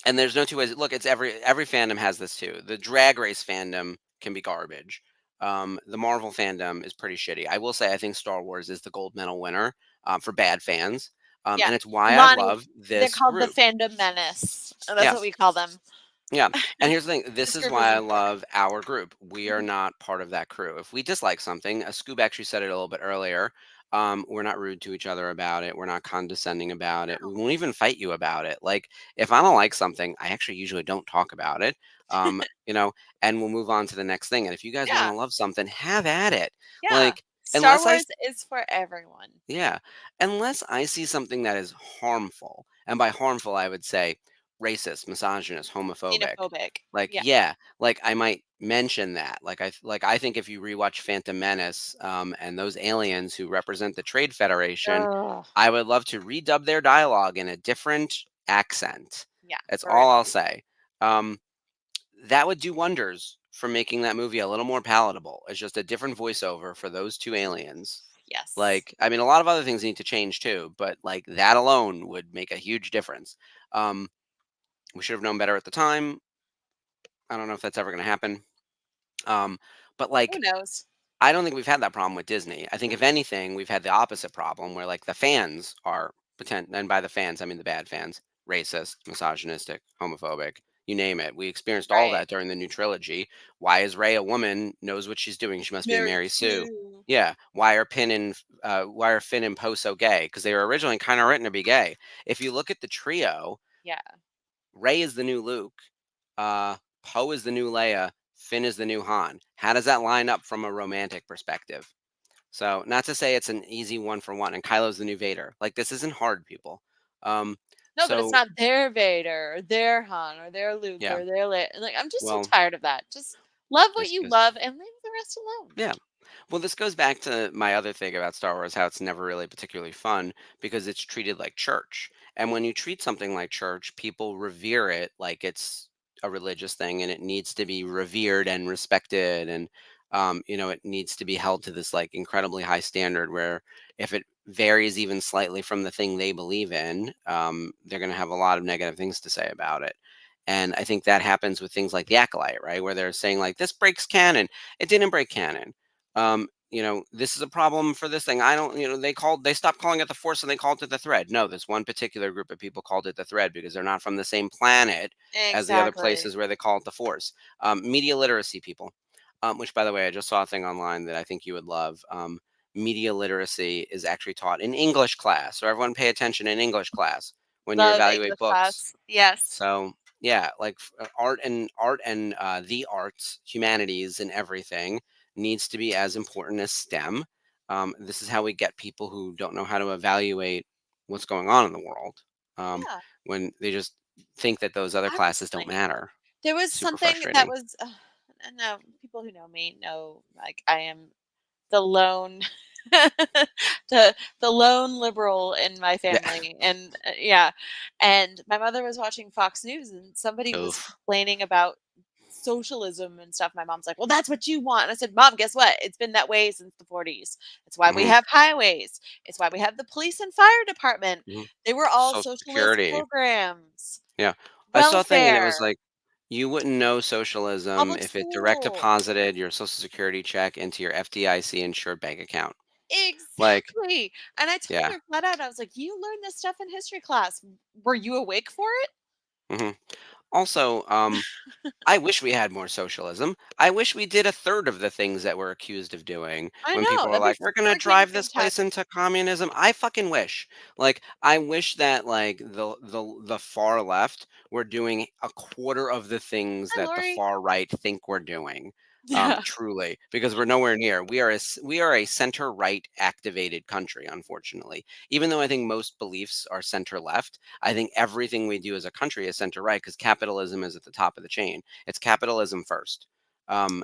and there's no two ways. Look, it's every fandom has this too. The Drag Race fandom can be garbage. The Marvel fandom is pretty shitty. I will say I think Star Wars is the gold medal winner for bad fans, Yeah. and it's why I Lonnie, love they're this called the group. fandom menace. That's Yeah, what we call them. yeah. And here's the thing: this This is group is why I important. love our group. We are Mhm. not part of that crew. If we dislike something, Scoob actually said it a little bit earlier. We're not rude to each other about it. We're not condescending about it. We No. won't even fight you about it. Like if I don't like something, I actually usually don't talk about it. You know, and we'll move on to the next thing. And if you guys want Yeah. to love something, have at it. Yeah. Like Star unless I Wars is for everyone. yeah, unless I see something that is harmful, and by harmful I would say racist, misogynist, homophobic. Xenophobic. Like Yeah. yeah, like I might mention that. Like I think if you rewatch Phantom Menace, and those aliens who represent the Trade Federation, Ugh. I would love to redub their dialogue in a different accent. Yeah, That's for all real. I'll say. Um, that would do wonders for making that movie a little more palatable. It's just a different voiceover for those two aliens. Yes. Like, I mean, a lot of other things need to change too, but like that alone would make a huge difference. Um, we should have known better at the time. I don't know if that's ever going to happen. Um, but Who like, knows? I don't think we've had that problem with Disney. I think if anything, we've had the opposite problem where like the fans are and by the fans, I mean the bad fans, racist, misogynistic, homophobic, you name it. We experienced all Right. that during the new trilogy. Why is Ray a woman? Knows what she's doing. She must be a Mary Mary Sue. Sue. Yeah. Why are Finn and Poe so gay? Because they were originally kind of written to be gay. If you look at the trio, Yeah. Ray is the new Luke. Poe is the new Leia. Finn is the new Han. How does that line up from a romantic perspective? So, not to say it's an easy one for one, and Kylo's the new Vader. Like this isn't hard, people. Um, No, but it's So not their Vader or their Han or their Luke yeah, or their like, I'm just so well, tired of that. Just love what this you goes. love and leave the rest alone. Yeah. Well, this goes back to my other thing about Star Wars, how it's never really particularly fun because it's treated like church. And when you treat something like church, people revere it like it's a religious thing and it needs to be revered and respected. And, it needs to be held to this like incredibly high standard where if it varies even slightly from the thing they believe in, they're going to have a lot of negative things to say about it. And I think that happens with things like the Acolyte, right? Where they're saying like this breaks canon. It didn't break canon. This is a problem for this thing. I don't, they stopped calling it the Force and they called it the Thread. No, this one particular group of people called it the Thread because they're not from the same planet as the other Exactly. places where they call it the Force. Media literacy people, which by the way, I just saw a thing online that I think you would love. Media literacy is actually taught in English class, so everyone pay attention in English class when you Love evaluate English books. class. Yes. So yeah, like art and the arts, humanities, and everything needs to be as important as STEM. This is how we get people who don't know how to evaluate what's going on in the world Yeah. when they just think that those other classes don't Honestly. matter. There was Super something that frustrating. was no, people who know me know like I am the lone the lone liberal in my Yeah. family and yeah, and my mother was watching Fox News and somebody was Oof. complaining about socialism and stuff. My mom's like, well, that's what you want, and I said, Mom, guess what, it's been that way since the 40s. It's why we Hmm. have highways, it's why we have the police and fire department. Hmm. They were all Social socialist Security. programs, Yeah. I saw a thing and it was welfare, like, you wouldn't know socialism public if it direct school. deposited your Social Security check into your FDIC insured bank account. Like, Exactly, and I told yeah. her flat out, I was like, "You learned this stuff in history class. Were you awake for it?" Hmm. Also, I wish we had more socialism. I wish we did a third of the things that we're accused of doing I when know, people are that'd be like, we're going to freaking drive this place fantastic. into communism. I fucking wish. Like, I wish that like the far left were doing a quarter of the things Hi, that the Lori. far right think we're doing. Yeah. Truly, because we're nowhere near. We are a center right activated country, unfortunately. Even though I think most beliefs are center left, I think everything we do as a country is center right because capitalism is at the top of the chain. It's capitalism first.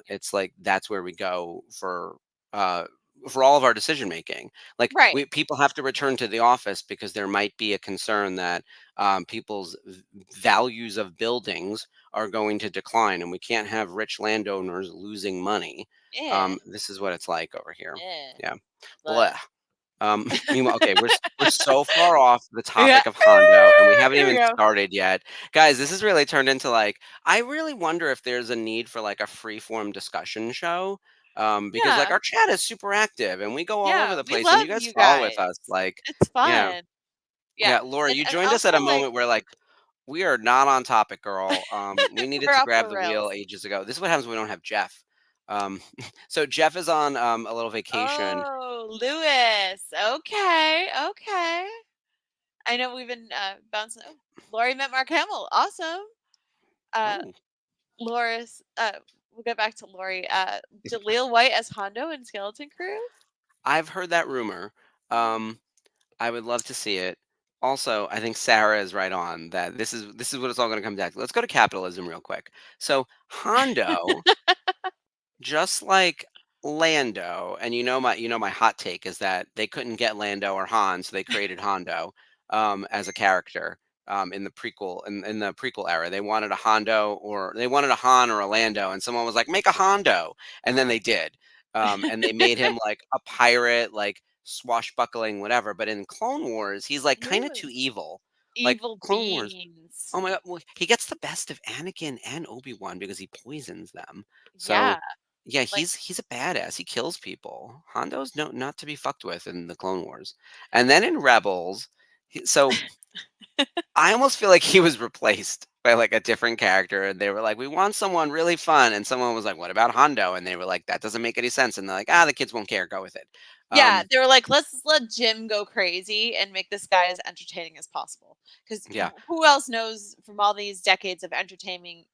It's like that's where we go uh, for all of our decision making. Like Right. we people have to return to the office because there might be a concern that people's values of buildings are going to decline, and we can't have rich landowners losing money. Yeah. This is what it's like over here. Yeah. Yeah. But Blah. Meanwhile, okay, we're so far off the yeah. topic of Hondo, and we haven't Here we even go. started yet, guys. This has really turned into like I really wonder if there's a need for like a free form discussion show, because like Yeah. our chat is super active and we go all over Yeah. the We place, and you love guys you fall with guys. us, like, It's yeah, fun. Yeah. yeah. Laura, you And joined us at also a like moment where like we are not on topic, girl. We needed we're to off the grab the wheel rails. ages ago. This is what happens when we don't have Jeff. Um, so Jeff is on a little vacation. Oh, Lewis. Okay. Okay. I know we've been bouncing. Oh, Lori met Mark Hamill. Awesome. Uh, Oh. Loris, we'll get back to Lori. Jaleel White as Hondo in Skeleton Crew. I've heard that rumor. Mm. Um, I would love to see it. Also, I think Sarah is right on that. This is what it's all going to come back to. Let's go to capitalism real quick. So Hondo, just like Lando, and you know my hot take is that they couldn't get Lando or Han, so they created Hondo as a character in the prequel era. They wanted a Hondo or they wanted a Han or a Lando, and someone was like, make a Hondo, and then they did, and they made him like a pirate, like swashbuckling, whatever. But in Clone Wars, he's like kind of too Lewis. evil. Like Evil Clone Wars. beings. Oh my god, well, he gets the best of Anakin and Obi-Wan because he poisons them. So Yeah. yeah, Like, he's a badass. He kills people. Hondo's no not to be fucked with in the Clone Wars. And then in Rebels, so I almost feel like he was replaced by like a different character, and they were like, "We want someone really fun," and someone was like, "What about Hondo?" And they were like, "That doesn't make any sense." And they're like, "Ah, the kids won't care. Go with it." yeah, Um, they were like, let's let Jim go crazy and make this guy as entertaining as possible. Because yeah, who else knows from all these decades of entertaining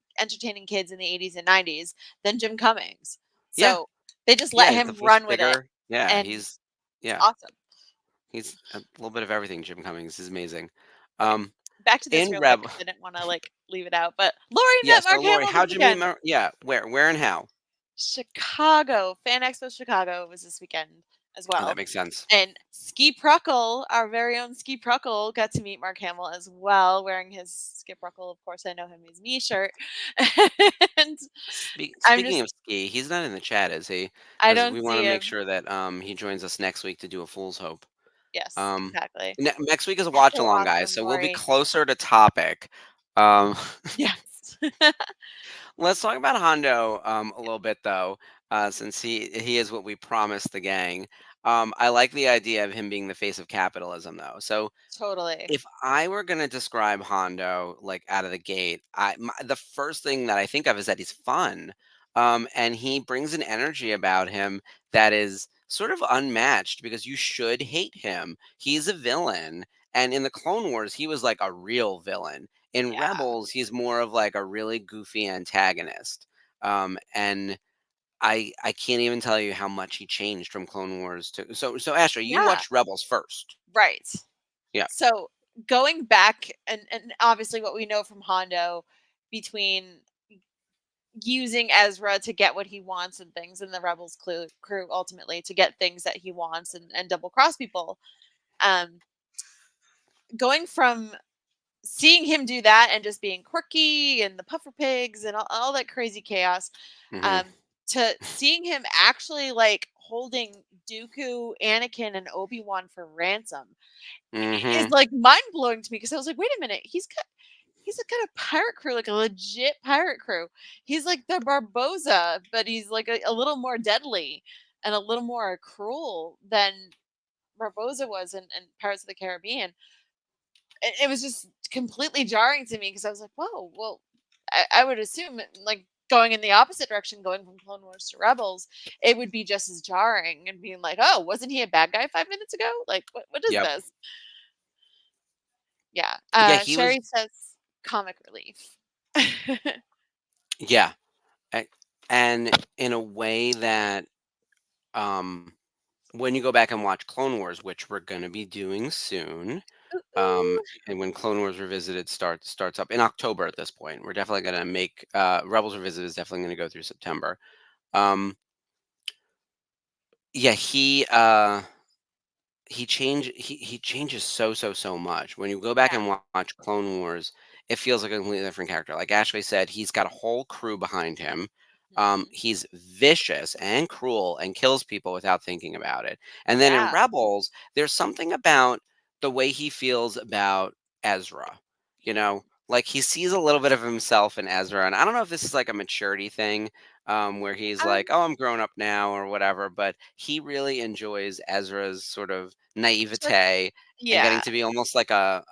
kids in the 80s and 90s than Jim Cummings? yeah, So they just let yeah. The him voice is run with it, bigger. Yeah, and it's yeah, awesome. he's a little bit of everything. Jim Cummings is amazing. Right. Um, back to this In real quick Rebel. 'cause I didn't wanna, like, leave it out, but Lori Yeah. met So Mark Lori, Hamill this how'd you meet? weekend. Yeah. Where and how? Chicago, Fan Expo Chicago was this weekend as Oh, that well. makes sense. And Ski Pruckle, our very own Ski Pruckle, got to meet Mark Hamill as well, wearing his Skip Pruckle, of course, I know him, he's me shirt. And I'm Speaking just of Ski, he's not in the chat, is he? I Because don't we want see to make him. sure that he joins us next week to do a Fool's Hope. Yes, Um, exactly. next week is a watch So along, guys, awesome, so we'll be Lori. closer to topic. Um, Yes. let's talk about Hondo a little bit though, since he is what we promised the gang. I like the idea of him being the face of capitalism, though. So Totally. if I were gonna describe Hondo, like, out of the gate, the first thing that I think of is that he's fun, and he brings an energy about him that is sort of unmatched because you should hate him. He's a villain, and in the Clone Wars, he was like a real villain. In Yeah. Rebels, he's more of like a really goofy antagonist, and I can't even tell you how much he changed from Clone Wars to so Ashley, you Yeah, watched Rebels first. right. Yeah. So, going back and obviously what we know from Hondo between using Ezra to get what he wants and things, and the Rebels crew ultimately to get things that he wants and double cross people. Um, going from seeing him do that and just being quirky and the puffer pigs and all that crazy chaos, Mhm. um, to seeing him actually like holding Dooku, Anakin, and Obi-Wan for ransom is Mhm. like mind blowing to me because I was like, wait a minute, he's got a pirate crew, like a legit pirate crew. He's like the Barboza, but he's like a little more deadly and a little more cruel than Barboza was in Pirates of the Caribbean. It was just completely jarring to me because I was like, whoa, well, I would assume like going in the opposite direction, going from Clone Wars to Rebels, it would be just as jarring and being like, oh, wasn't he a bad guy 5 minutes ago? Like, what is Yep. this? Yeah. Yeah, he was. Sherry says comic relief. Yeah, a and in a way that, um, when you go back and watch Clone Wars, which we're gonna be doing soon, Ooh, ooh. and when Clone Wars Revisited starts up in October at this point, we're definitely gonna make, Rebels Revisited is definitely gonna go through September. Um, yeah, he changes so much. When you go back Yeah. and watch Clone Wars, it feels like a completely different character. Like Ashley said, he's got a whole crew behind him. Mhm. He's vicious and cruel and kills people without thinking about it. And then in Yeah. Rebels, there's something about the way he feels about Ezra. Like he sees a little bit of himself in Ezra, and I don't know if this is like a maturity thing, where he's Um, like, "Oh, I'm grown up now," or whatever. But he really enjoys Ezra's sort of just naivete and getting yeah. to be almost like a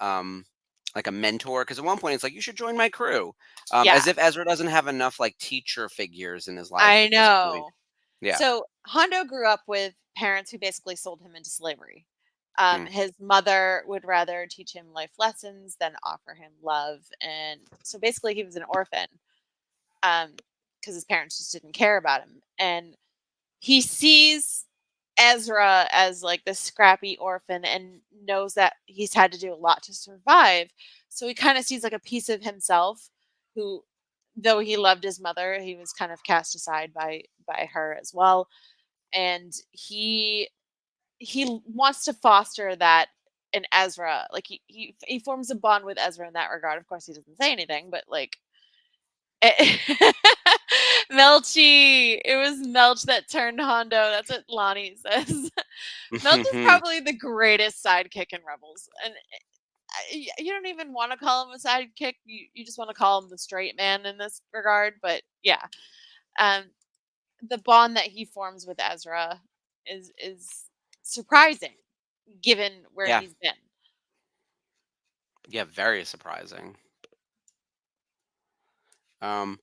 mentor. Because at one point it's like, "You should join my crew," Yeah. as if Ezra doesn't have enough like teacher figures in his life I at this point. know. Yeah. So Hondo grew up with parents who basically sold him into slavery. Mm. His mother would rather teach him life lessons than offer him love, and so basically he was an orphan. Because his parents just didn't care about him, and he sees Ezra as like this scrappy orphan and knows that he's had to do a lot to survive. So he kind of sees like a piece of himself who, though he loved his mother, he was kind of cast aside by her as well. And he wants to foster that in Ezra. Like he forms a bond with Ezra in that regard. Of course, he doesn't say anything, but like Melchi. It was Melch that turned Hondo. That's what Lonnie says. Melch is probably the greatest sidekick in Rebels, and you don't even want to call him a sidekick. You just want to call him the straight man in this regard. But yeah, um, the bond that he forms with Ezra is surprising, given where Yeah. he's been. Yeah. Very surprising. Um,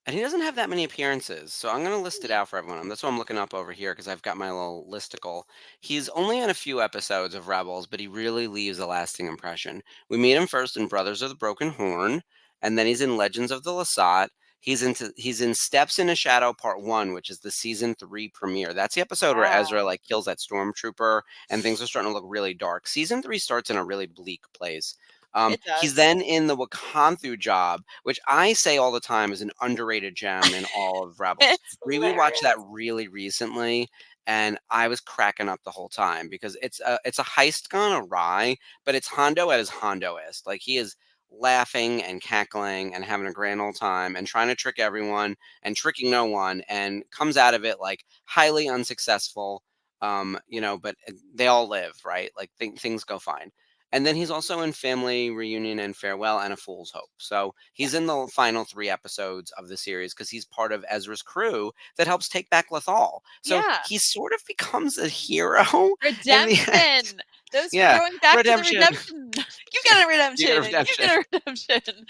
and he doesn't have that many appearances, so I'm gonna list it out for everyone. That's what I'm looking up over here because I've got my little listicle. He's only in a few episodes of Rebels, but he really leaves a lasting impression. We meet him first in Brothers of the Broken Horn, and then he's in Legends of the Lasat. He's in Steps in a Shadow Part One, which is the season 3 premiere. That's the episode where Yeah, Ezra like kills that stormtrooper, and things are starting to look really dark. Season 3 starts in a really bleak place. It He's does. then in the Wakanthu job, which I say all the time is an underrated gem in all of Rebels. It's We watched that hilarious. really recently, and I was cracking up the whole time because it's a heist gone awry, but it's Hondo at his Hondoist. Like he is laughing and cackling and having a grand old time and trying to trick everyone and tricking no one and comes out of it like highly unsuccessful. But they all live, right? Like things go fine. And then he's also in Family Reunion and Farewell and A Fool's Hope. So he's in Yes. the final 3 episodes of the series because he's part of Ezra's crew that helps take back Lothal. So Yeah. he sort of becomes a hero in the end. Redemption. Those Yeah, going back to the redemption. redemption. You get a You get a redemption, and you redemption. get a redemption.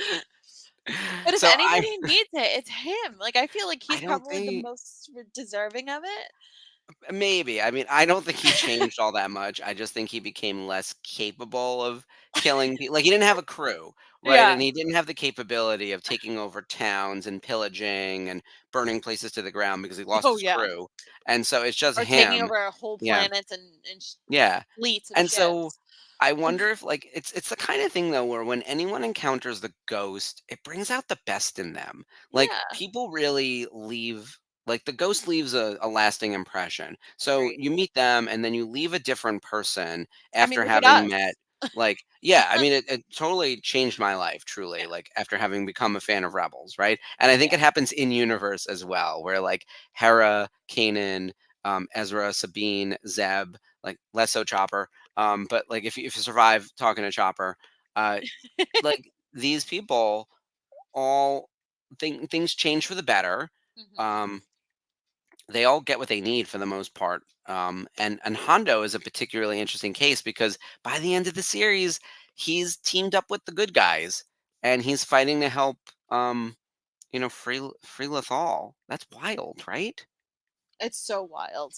But if So I anybody needs it, it's him. Like I feel like I he's don't probably the think most deserving of it. maybe. I mean, I don't think he changed all that much. I just think he became less capable of killing people. Like he didn't have a crew, right? Yeah. And he didn't have the capability of taking over towns and pillaging and burning places to the ground because he lost Oh his yeah. crew. And so it's just Or taking him. over a whole Yeah. planet and Yeah. fleets of And so ships. I wonder if like it's the kind of thing though where when anyone encounters the ghost, it brings out the best in them. Like Yeah. people really leave like the ghost leaves a lasting impression. So Agreed. you meet them and then you leave a different person I mean, after look at having us. met like yeah, I mean it totally changed my life truly, Yeah. like after having become a fan of Rebels, right? And I think Yeah. it happens in universe as well, where like Hera, Kanan, Ezra, Sabine, Zeb, like less so Chopper, but like if you survive talking to Chopper, uh, like these people all things change for the better. Mhm. Um, they all get what they need for the most part. And Hondo is a particularly interesting case because by the end of the series, he's teamed up with the good guys and he's fighting to help free Lethal. That's wild, right? It's so wild.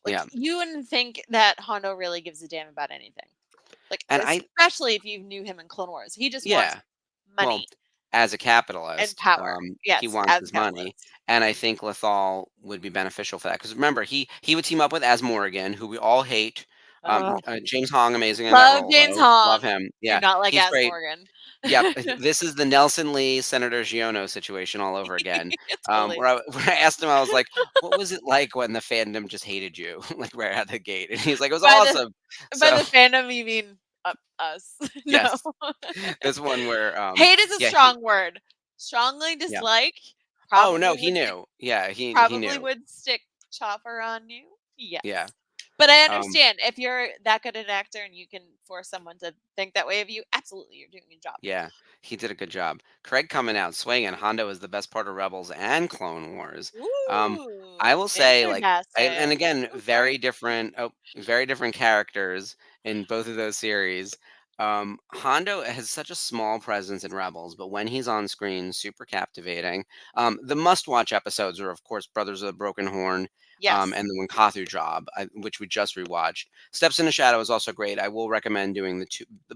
Like Yeah. you wouldn't think that Hondo really gives a damn about anything. Like And especially if you knew him in Clone Wars. He just wants yeah. Well, money as a and capitalist, power. he Yes, wants as his money, capitalist. and I think Lethal would be beneficial for that. Because remember, he would team up with As Morgan, who we all hate. Ugh. James Hong, amazing in that Love role, James though. Love Hong. him. Do Yeah, not like he's As great. Morgan. Yep, this is the Nelson Lee, Senator Giono situation all over again. Totally. Where I asked him, I was like, "What was it like when the fandom just hated you, like right out the gate?" And he's like, "It was By the awesome." by So the fandom you mean us. No. yes, this one where Hate is a yeah he strong word. Strongly yeah. dislike Oh no, probably he would stick knew. Yeah, he probably knew. would stick Chopper on you. Yeah. Yes. But I Um, understand if you're that good an actor and you can force someone to think that way of you, absolutely you're doing your job. yeah, he did a good job. Craig coming out swinging. Hondo is the best part of Rebels and Clone Wars. Um, Ooh, I will say, like, and fantastic. again, I'm sorry. very different characters in both of those series. Hondo has such a small presence in Rebels, but when he's on screen, super captivating. The must-watch episodes are, of course, Brothers of the Broken Horn, Yes. and the Winkathu Job, which we just rewatched. Steps in the Shadow is also great. I will recommend doing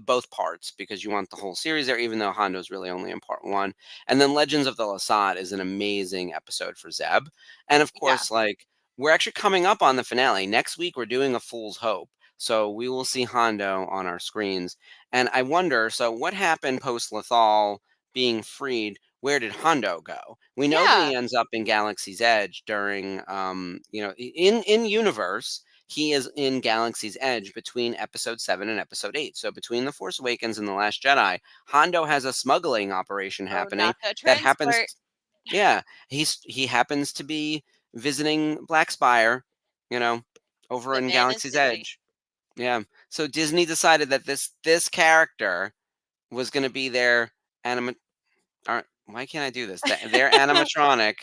both parts because you want the whole series there, even though Hondo's really only in part one. And then Legends of the Lasad is an amazing episode for Zeb. And of Yeah. course, like we're actually coming up on the finale. Next week we're doing A Fool's Hope. So we will see Hondo on our screens. And I wonder, so what happened post Lethal being freed? Where did Hondo go? We know that Yeah. he ends up in Galaxy's Edge during in universe he is in Galaxy's Edge between episode 7 and episode 8. So between The Force Awakens and The Last Jedi, Hondo has a smuggling operation happening Onaka that happens transport. yeah, he happens to be visiting Black Spire, you know, over in Banana Galaxy's City. Edge. Yeah. So Disney decided that this character was going to be their anima why can't I do this? Their animatronic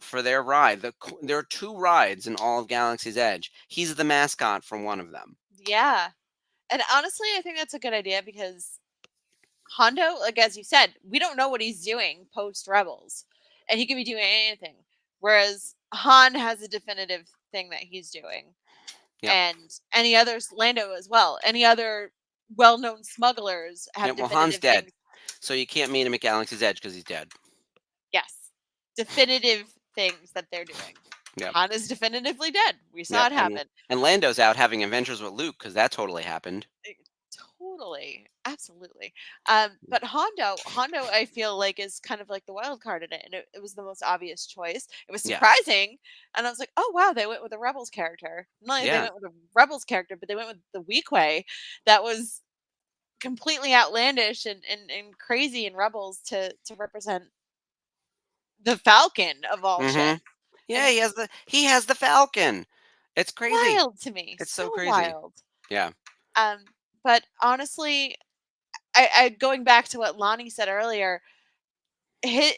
for their ride. There are 2 rides in all of Galaxy's Edge. He's the mascot for one of them. Yeah. And honestly, I think that's a good idea because Hondo, like as you said, we don't know what he's doing post Rebels, and he could be doing anything. Whereas Han has a definitive thing that he's doing, Yep. and any others, Lando as well. Any other well-known smugglers Yeah, have well, Han's definitive dead. things. So you can't meet him at Galaxy's Edge because he's dead. Yes, definitive things that they're doing. Yep. Han is definitively dead. We saw Yep. it happen. And Lando's out having adventures with Luke because that totally happened. Totally, Absolutely. But Hondo, I feel like is kind of like the wild card in it, and it was the most obvious choice. It was Yeah. surprising, and I was like, oh wow, they went with a Rebels character. Not only they Yeah. went with a Rebels character, but they went with the Weequay. That was completely outlandish and crazy in Rebels to represent the Falcon of all Mhm. ships. Yeah, And he has the Falcon. It's crazy. wild to me, It's so so crazy. wild. Yeah. Um, but honestly, I going back to what Lonnie said earlier,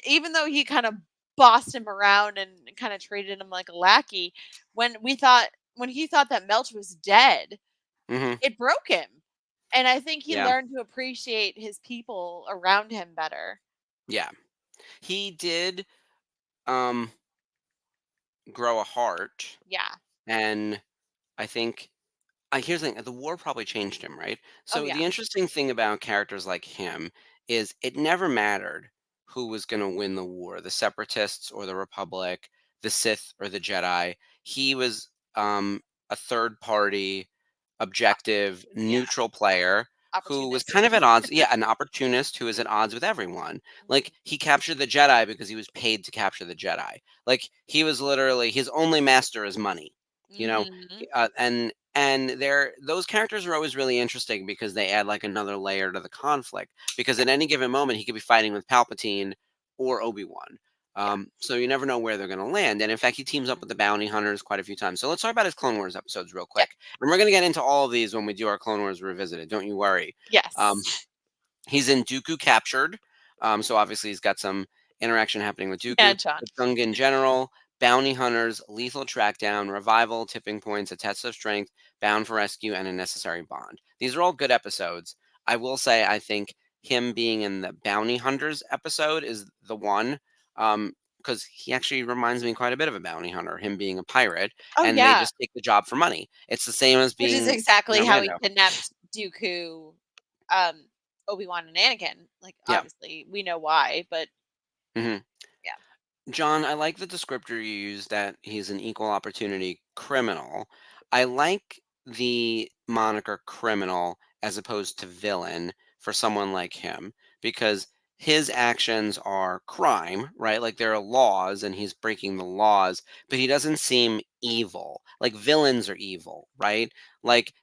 even though he kind of bossed him around and kind of treated him like a lackey, when he thought that Melch was dead, Mhm. it broke him. And I think he Yeah. learned to appreciate his people around him better. Yeah. He did um grow a heart, Yeah. and I think here's the thing, the war probably changed him, right? Oh So yeah. the interesting thing about characters like him is it never mattered who was going to win the war, the separatists or the republic, the Sith or the Jedi. He was a third party, objective, Yeah. neutral player who was Opportunist. kind of at odds, yeah, an opportunist who is at odds with everyone. Like Mhm. he captured the Jedi because he was paid to capture the Jedi. Like he was literally his only master is money. You know, Mhm. and those characters are always really interesting because they add like another layer to the conflict. Because Yeah. at any given moment, he could be fighting with Palpatine or Obi-Wan. Yeah. So you never know where they're going to land. And in fact, he teams up with the Mhm. bounty hunters quite a few times. So let's talk about his Clone Wars episodes real Yeah. quick. And we're going to get into all of these when we do our Clone Wars Revisited. Don't you worry. Um, Yes. he's in Dooku Captured. So obviously he's got some interaction happening with Yeah, Dooku. John. The Gungan General, Bounty Hunters, Lethal Trackdown, Revival, Tipping Points, A Test of Strength, Bound for Rescue, and A Necessary Bond. These are all good episodes. I will say I think him being in the Bounty Hunters episode is the one. Because he actually reminds me quite a bit of a bounty hunter, him being a pirate, Oh and they yeah. just take the job for money. It's the same as Which is being, exactly how he Mando. kidnapped Dooku, um, Obi-Wan and Anakin. Like Yeah. obviously we know why, but hmm yeah. John, I like the descriptor you used that he's an equal opportunity criminal. I like the moniker criminal as opposed to villain for someone like him because his actions are crime, right? Like there are laws and he's breaking the laws, but he doesn't seem evil. Like villains are evil, right? Like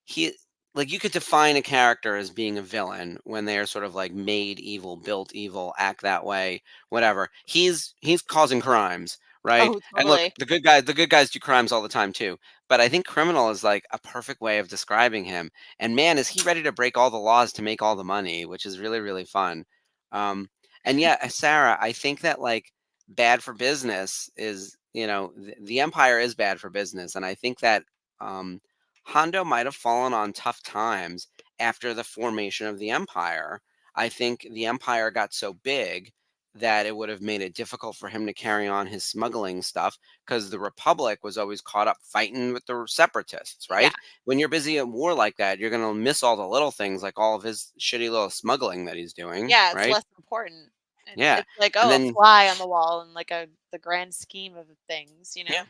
he like you could define a character as being a villain when they are sort of like made evil, built evil, act that way, whatever. He's causing crimes, right? Oh, And look, totally. the good guys do crimes all the time too. But I think criminal is like a perfect way of describing him. And man, is he ready to break all the laws to make all the money, which is really, really fun. Um, and yeah, Sarah, I think that like bad for business is, the empire is bad for business. And I think that um Hondo might have fallen on tough times after the formation of the empire. I think the empire got so big that it would have made it difficult for him to carry on his smuggling stuff because the republic was always caught up fighting with the separatists, Yeah. right? When you're busy at war like that, you're going to miss all the little things like all of his shitty little smuggling that he's doing, Yeah, it's right? less important. Yeah. It's like, And oh, a then fly on the wall in like the grand scheme of things, you yeah, know?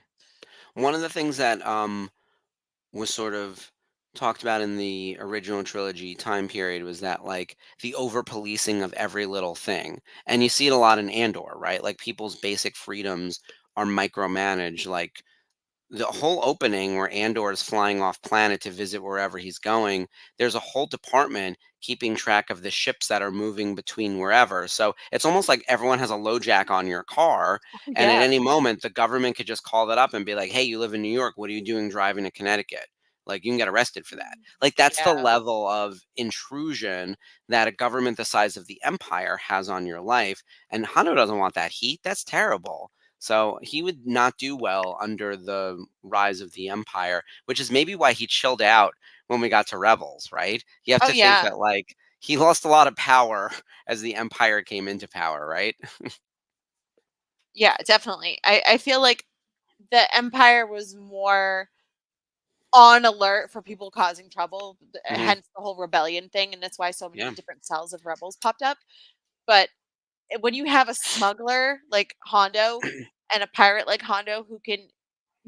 one of the things that was sort of talked about in the original trilogy time period was that like the over policing of every little thing. And you see it a lot in Andor, right? Like people's basic freedoms are micromanaged. Like the whole opening where Andor is flying off planet to visit wherever he's going, there's a whole department keeping track of the ships that are moving between wherever. So it's almost like everyone has a LoJack on your car, and at Yeah. any moment the government could just call that up and be like, "Hey, you live in New York. What are you doing driving to Connecticut?" Like you can get arrested for that. Like that's the Yeah. level of intrusion that a government the size of the empire has on your life. And Hano doesn't want that heat. That's terrible. So he would not do well under the rise of the empire, which is maybe why he chilled out when we got to Rebels, right? You have Oh to think yeah. that like he lost a lot of power as the empire came into power, right? Yeah, definitely. I feel like the Empire was more on alert for people causing trouble, hmm hence the whole rebellion thing, and that's why so many Yeah. different cells of rebels popped up. But when you have a smuggler like Hondo and a pirate like Hondo who can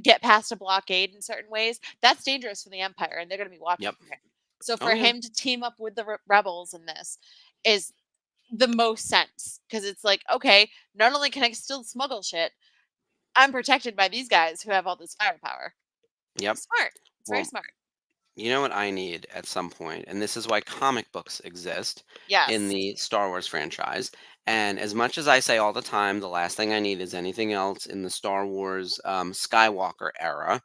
get past a blockade in certain ways, that's dangerous for the Empire, and they're going to be watching Yep. for him. So Oh for yeah. him to team up with the rebels in this is the most sense, because it's like, okay, not only can I still smuggle shit, I'm protected by these guys who have all this firepower. Yep. Smart. It's very Well, smart. you know what I need at some point, and this is why comic books exist in Yes. the Star Wars franchise. And as much as I say all the time, the last thing I need is anything else in the Star Wars Skywalker era,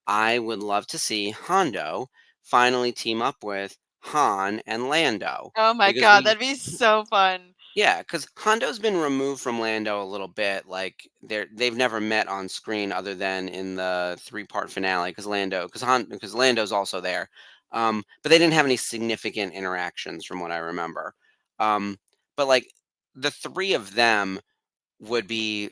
I would love to see Hondo finally team up with Han and Lando Oh my because god, we that'd be so fun. yeah, because Hondo's been removed from Lando a little bit. Like they've never met on screen other than in the three-part finale. Because Lando's also there, but they didn't have any significant interactions from what I remember. Um, but like the three of them would be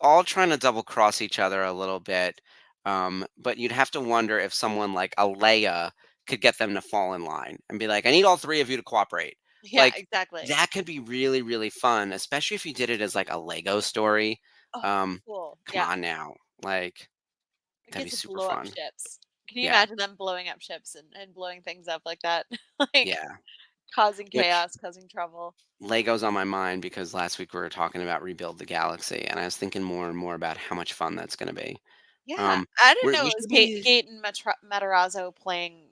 all trying to double cross each other a little bit. But you'd have to wonder if someone like a Leia could get them to fall in line and be like, I need all three of you to cooperate. Yeah, Like exactly. that could be really, really fun, especially if you did it as like a Lego story. Oh, Um, cool. Come Yeah. on now. Like We that'd get be to super blow up fun. ships. Can you Yeah. imagine them blowing up ships and blowing things up like that? Like Yeah. causing Which chaos, causing trouble. Lego's on my mind because last week we were talking about Rebuild the Galaxy, and I was thinking more and more about how much fun that's gonna be. Yeah. Um, I didn't know we it was should be Gaten Matarazzo playing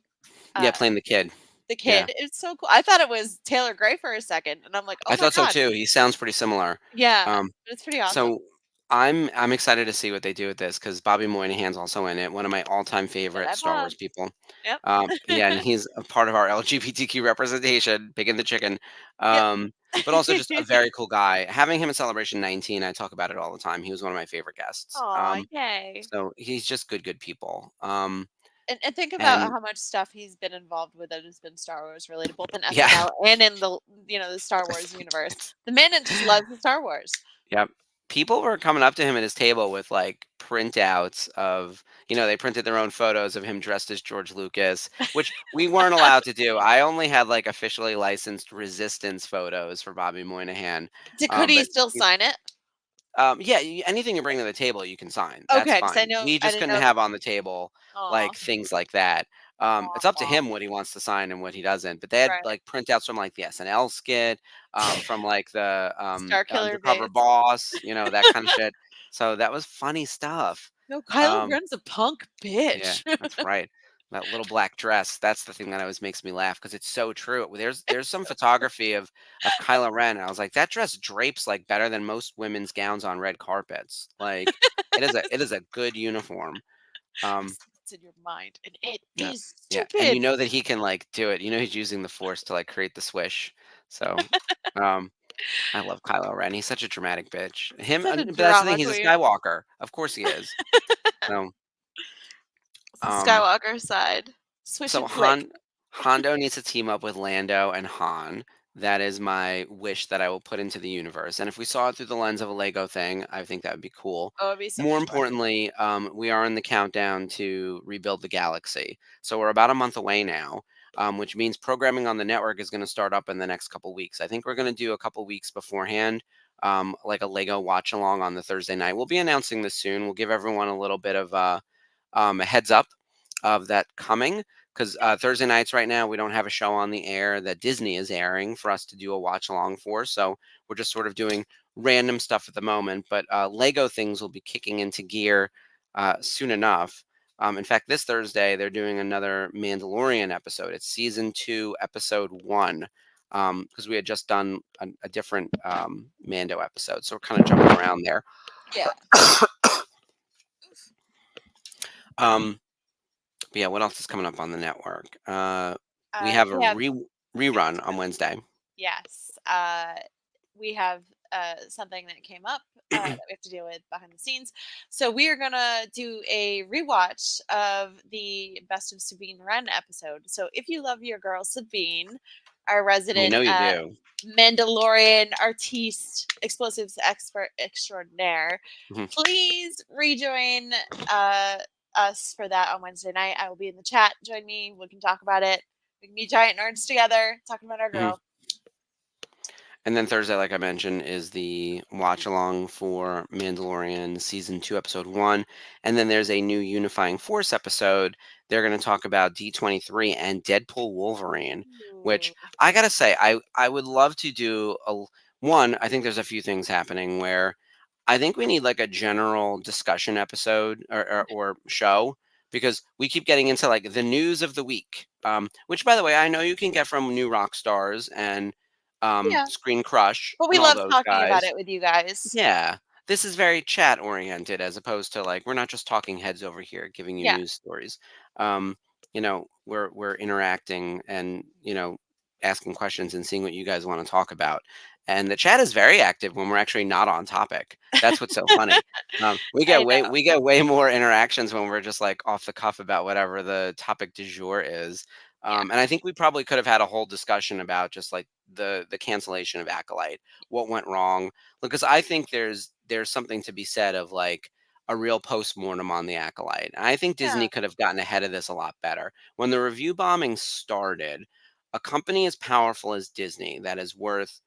yeah, uh playing the kid. the Yeah. kid. It's so cool. I thought it was Taylor Gray for a second, and I'm like, oh I my thought so god. too. He sounds pretty similar. Yeah. Um, It's pretty awesome. so I'm excited to see what they do with this because Bobby Moynihan's also in it, one of my all-time favorite Jedi Star Pod. Wars people. Yep. Yeah, and he's a part of our LGBTQ representation, big in the chicken. Yep. But also just a very cool guy. Having him at Celebration 19, I talk about it all the time. He was one of my favorite guests. Aw, yay. So he's just good people. And think about And how much stuff he's been involved with that has been Star Wars related, both in yeah, SNL and in the the Star Wars universe. it's The man just loves the Star Wars. Yep. People were coming up to him at his table with like printouts of, they printed their own photos of him dressed as George Lucas, which we weren't allowed to do. I only had like officially licensed resistance photos for Bobby Moynihan. Could he But still sign it? yeah, anything you bring to the table, you can sign. That's Okay, because fine. We I just didn't couldn't know. have on the table Aw, like things like that. It's up to aw, him what he wants to sign and what he doesn't. But they had right. like printouts from like the SNL skit, from like the Star Killer undercover base. boss, that kind of shit. So that was funny stuff. No, Kylo Um, Ren's a punk yeah, bitch. that's right. That little black dress, that's the thing that always makes me laugh because it's so true. There's some photography of Kylo Ren, and I was like, that dress drapes like better than most women's gowns on red carpets. Like it is a good uniform. I Um, see what's in your mind, and it yeah, is yeah, and you stupid. know that he can like do it. You know he's using the force to like create the swish. So um I love Kylo Ren. He's such a dramatic bitch. Such a But that's the thing, drama he's a queen. Skywalker. Of course he is. So It's the um Skywalker side. Swish So and flick. Hondo needs to team up with Lando and Han. That is my wish that I will put into the universe. And if we saw it through the lens of a Lego thing, I think that would be cool. Oh, it'd be so More much fun. importantly, we are in the countdown to rebuild the galaxy. So we're about a month away now, which means programming on the network is going to start up in the next couple weeks. I think we're going to do a couple weeks beforehand, like a Lego watch along on the Thursday night. We'll be announcing this soon. We'll give everyone a little bit of a heads up of that coming because Thursday nights right now we don't have a show on the air that Disney is airing for us to do a watch along for. So we're just sort of doing random stuff at the moment. But Lego things will be kicking into gear soon enough. In fact, this Thursday they're doing another Mandalorian episode. It's season 2, episode 1. Because we had just done a different Mando episode, so we're kind of jumping around there. Yeah. Um, But yeah, what else is coming up on the network? We have a We have rerun on Wednesday. yes. We have something that came up that we have to deal with behind the scenes. So we are gonna do a rewatch of the Best of Sabine Wren episode. So if you love your girl Sabine, our We resident know you do. Mandalorian artiste, explosives expert extraordinaire, Mhm. please rejoin us for that on Wednesday night. I will be in the chat. Join me. We can talk about it. We can be giant nerds together talking about our Mhm. girl. And then Thursday, like I mentioned, is the watch along for Mandalorian season 2, episode 1. And then there's a new Unifying Force episode. They're going to talk about D23 and Deadpool Wolverine, which Ooh. I got to say, I would love to do one. I think there's a few things happening where I think we need like a general discussion episode or show because we keep getting into like the news of the week, which by the way, I know you can get from New Rock Stars and Yeah, Screen Crush but we and all love those talking about guys. it with you guys. Yeah. This is very chat oriented as opposed to like we're not just talking heads over here giving you Yeah, news stories. Um, we're interacting and, asking questions and seeing what you guys want to talk about. And the chat is very active when we're actually not on topic. That's what's so funny. We get I way know. we get way more interactions when we're just like off the cuff about whatever the topic du jour is. Yeah, And I think we probably could have had a whole discussion about just like the cancellation of Acolyte, what went wrong, because I think there's something to be said of like a real postmortem on the Acolyte. And I think yeah, Disney could have gotten ahead of this a lot better. When the review bombing started, a company as powerful as Disney that is worth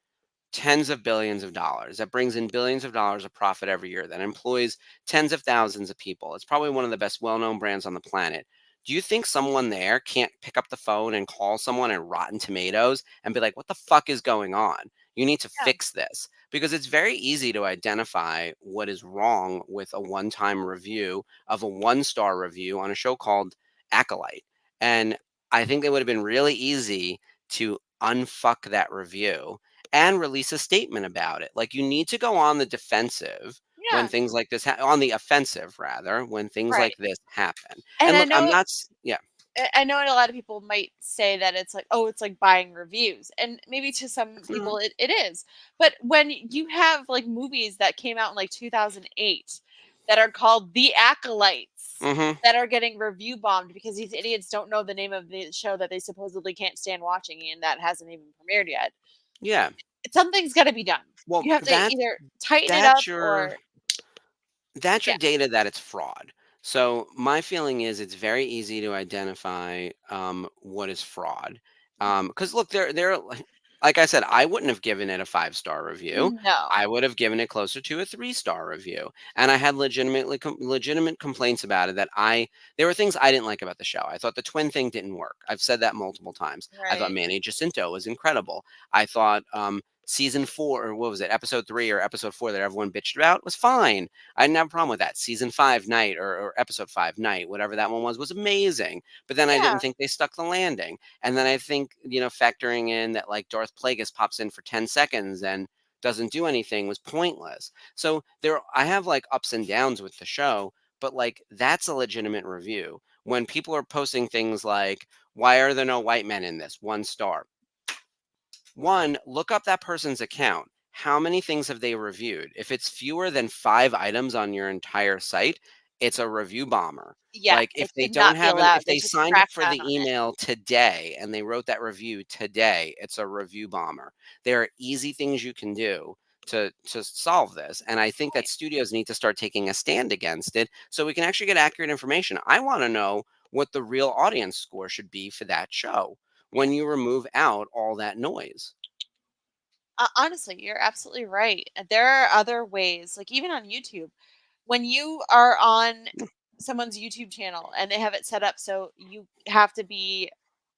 tens of billions of dollars, that brings in billions of dollars of profit every year, that employs tens of thousands of people. It's probably one of the best well-known brands on the planet. Do you think someone there can't pick up the phone and call someone at Rotten Tomatoes and be like, what the fuck is going on? You need to yeah, fix this. Because it's very easy to identify what is wrong with a one time review of a 1-star review on a show called Acolyte. And I think it would have been really easy to unfuck that review and release a statement about it. Like you need to go on the defensive when yeah. things like this on the offensive rather when things Right. like this happen. And And I look, I'm know not yeah. I know a lot of people might say that it's like, oh, it's like buying reviews. And maybe to some Mhm. people it is. But when you have like movies that came out in like 2008 that are called The Acolytes Mhm. that are getting review bombed because these idiots don't know the name of the show that they supposedly can't stand watching and that hasn't even premiered yet. Yeah. Something's got to be done. Well, You have to that's either tighten it up that's your or that's your yeah, data that it's fraud. So my feeling is it's very easy to identify what is fraud. Because look, they're like I said, I wouldn't have given it a 5-star review. no. I would have given it closer to a 3-star review. And I had legitimate complaints about it that there were things I didn't like about the show. I thought the twin thing didn't work. I've said that multiple times. I thought Right. Manny Jacinto was incredible. I thought season 4 or what was it, episode 3 or episode 4 that everyone bitched about was fine. I didn't have a problem with that. Season 5 Night or episode 5 Night, whatever that one was amazing. But then I didn't Yeah. think they stuck the landing. And then I think, factoring in that like Darth Plagueis pops in for 10 seconds and doesn't do anything was pointless. So I have like ups and downs with the show, but like that's a legitimate review. When people are posting things like, why are there no white men in this? 1 star. One, look up that person's account. How many things have they reviewed? If it's fewer than 5 items on your entire site, it's a review bomber. Yeah. Like It should not be allowed. if They they should signed up crack for down the on it. email today and they wrote that review today, it's a review bomber. There are easy things you can do to solve this. And I think that Right. studios need to start taking a stand against it so we can actually get accurate information. I want to know what the real audience score should be for that show Yeah. when you remove out all that noise. Honestly, you're absolutely right. There are other ways, like even on YouTube, when you are on someone's YouTube channel and they have it set up so you have to be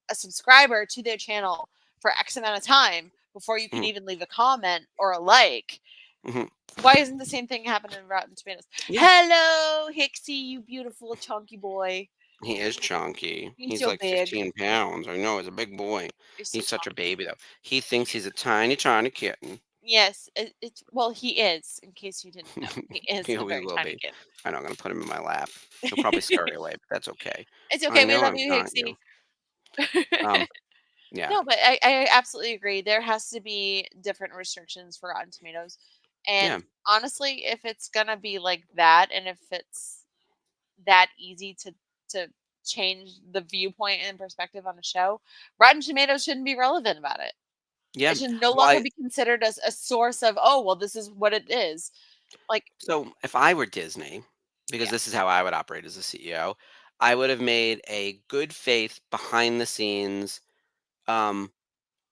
a subscriber to their channel for X amount of time before you can Mhm, even leave a comment or a like. mhm. Why isn't the same thing happening in Rotten Tomatoes? Yeah, Hello, Hixie, you beautiful chunky boy. he is chunky. He's He's so like big. 15 pounds. I know, he's a big boy. You're so He's such a chunky. baby, though. He thinks he's a tiny, tiny kitten. Yes, it's well, he is. In case you didn't know, he is he, a he very will tiny be. kitten. I know, I'm going to put him in my lap. He'll probably scurry away, but that's okay. It's I okay. We know love I've you, got you. Hixie. Yeah, No, but I absolutely agree. There has to be different restrictions for Rotten Tomatoes. And yeah, honestly, if it's gonna be like that, and if it's that easy to change the viewpoint and perspective on a show, Rotten Tomatoes shouldn't be relevant about it. yeah. It should no Well, longer be considered as a source of, oh, well, this is what it is. Like, so if I were Disney, because yeah, this is how I would operate as a CEO, I would have made a good faith behind the scenes um,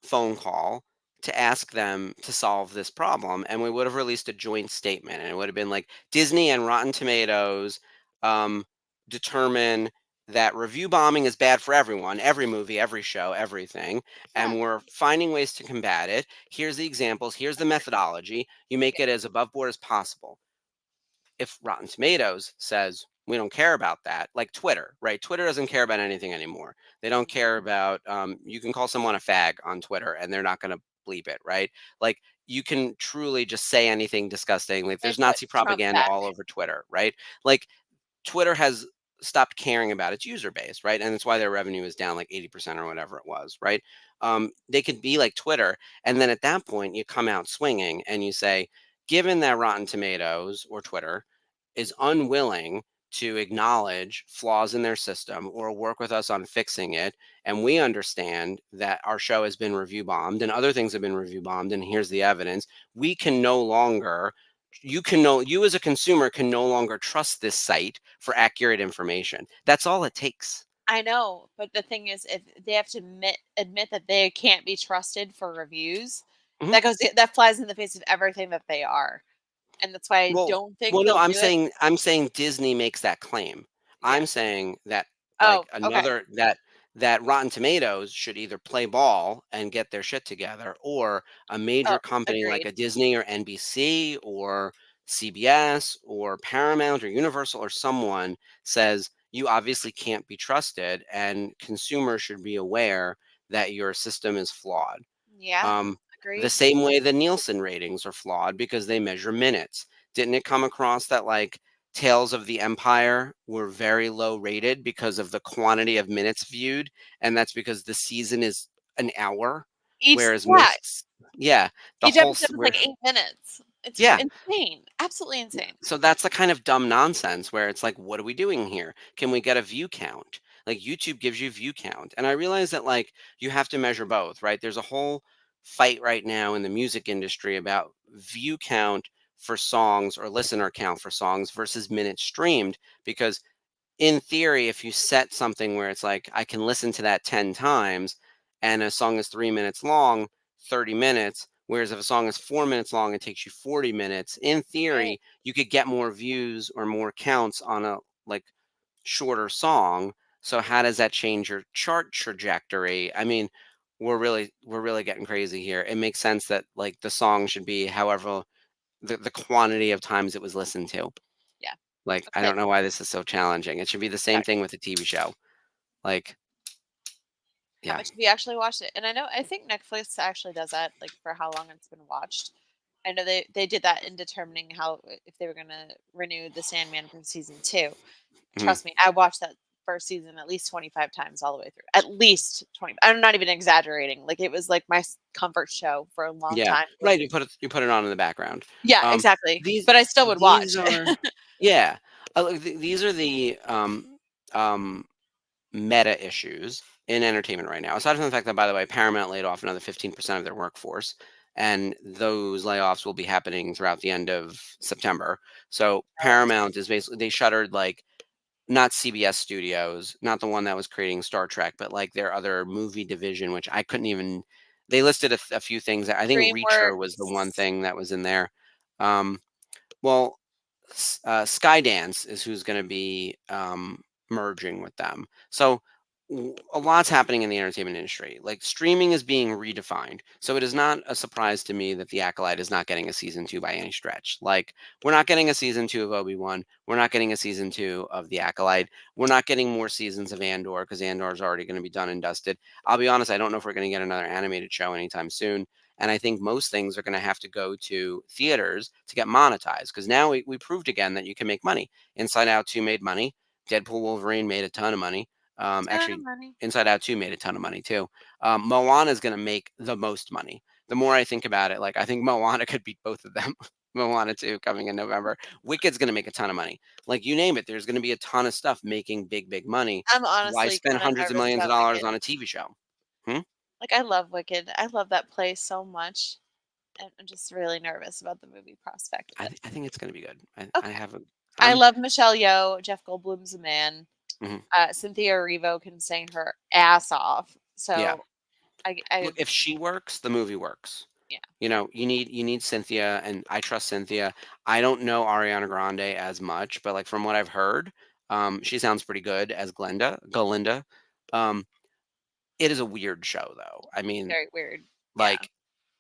phone call to ask them to solve this problem, and we would have released a joint statement, and it would have been like Disney and Rotten Tomatoes um, determine that review bombing is bad for everyone, every movie, every show, everything, Yeah. and we're finding ways to combat it. Here's the examples. Here's the methodology. You make it as above board as possible. If Rotten Tomatoes says we don't care about that, like Twitter, right? Twitter doesn't care about anything anymore. They don't care about, you can call someone a fag on Twitter and they're not going to bleep it, right? Like you can truly just say anything disgusting. Like They there's put Nazi Trump propaganda back. all over Twitter, right? Like Twitter has stopped caring about its user base, right? And that's why their revenue is down like 80% or whatever it was, right? They could be like Twitter. And then at that point, you come out swinging and you say, given that Rotten Tomatoes or Twitter is unwilling to acknowledge flaws in their system or work with us on fixing it, and we understand that our show has been review bombed and other things have been review bombed, and here's the evidence, we can no longer you as a consumer can no longer trust this site for accurate information. That's all it takes. I know, but the thing is, if they have to admit that they can't be trusted for reviews, Mhm. that flies in the face of everything that they are, and that's why I Well, don't think no, they'll do it. I'm saying Disney makes that claim. Yeah. I'm saying that Oh, like okay. another that Rotten Tomatoes should either play ball and get their shit together, or a Oh, major company like agreed. a Disney or NBC or CBS or Paramount or Universal or someone says you obviously can't be trusted and consumers should be aware that your system is flawed. Yeah, Um, the agreed. same way the Nielsen ratings are flawed because they measure minutes. Didn't it come across that like Tales of the Empire were very low rated because of the quantity of minutes viewed? And that's because the season is an hour, whereas Yeah, yeah, the each whole, episode is like 8 minutes. It's yeah, insane. Absolutely insane. so that's the kind of dumb nonsense where it's like, what are we doing here? Can we get a view count? Like YouTube gives you view count. And I realize that like you have to measure both, right? There's a whole fight right now in the music industry about view count for songs or listener count for songs versus minutes streamed. Because in theory, if you set something where it's like, I can listen to that 10 times and a song is 3 minutes long, 30 minutes. Whereas if a song is 4 minutes long, it takes you 40 minutes. In Right. theory, you could get more views or more counts on a like shorter song. So how does that change your chart trajectory? I mean, we're really getting crazy here. It makes sense that like the song should be however the quantity of times it was listened to. Yeah. Like, I Okay. don't know why this is so challenging. It should be the same thing Exactly. with a TV show. Like, How yeah. much have you actually watched it? And I think Netflix actually does that, like, for how long it's been watched. I know they did that in determining how if they were gonna renew The Sandman for season 2. Mhm. Trust me, I watched that first season at least 25 times all the way through. At least 20. I'm not even exaggerating. Like, it was, like, my comfort show for a long Yeah. time. Right, you put it on in the background. Yeah, Um, exactly. these But I still would these watch. are yeah. These are the, um, meta issues in entertainment right now. Aside from the fact that, by the way, Paramount laid off another 15% of their workforce, and those layoffs will be happening throughout the end of September. So Paramount is basically they shuttered like not CBS Studios, not the one that was creating Star Trek, but like their other movie division, which I couldn't even. They listed a few things. I think Reacher was the one DreamWorks. thing that was in there. Um, well, Skydance is who's going to be merging with them. So a lot's happening in the entertainment industry. Like streaming is being redefined. So it is not a surprise to me that The Acolyte is not getting a season two by any stretch. Like we're not getting a season two of Obi-Wan. We're not getting a season two of The Acolyte. We're not getting more seasons of Andor because Andor is already going to be done and dusted. I'll be honest, I don't know if we're going to get another animated show anytime soon. And I think most things are going to have to go to theaters to get monetized because now we proved again that you can make money. Inside Out 2 made money. Deadpool Wolverine made a ton of money. Ton of Actually, money. Inside Out 2 made a ton of money too. Moana is going to make the most money. The more I think about it, like I think Moana could beat both of them. Moana 2 coming in November. Wicked's going to make a ton of money. Like you name it, there's going to be a ton of stuff making big, big money. I'm Why honestly spend kinda hundreds of nervous millions of about dollars Wicked. on a TV show? Hmm? Like, I love Wicked. I love that play so much, and I'm just really nervous about the movie prospect of it. I think it's going to be good. I Okay. have a. I I'm. love Michelle Yeoh. Jeff Goldblum's a man. Mhm. Cynthia Erivo can sing her ass off. Yeah. So I Look, if she works, the movie works. You need Cynthia, and I trust Cynthia. I don't know Ariana Grande as much, but like from what I've heard, she sounds pretty good as Galinda. Um, it is a weird show though. I mean, Very weird. Yeah. like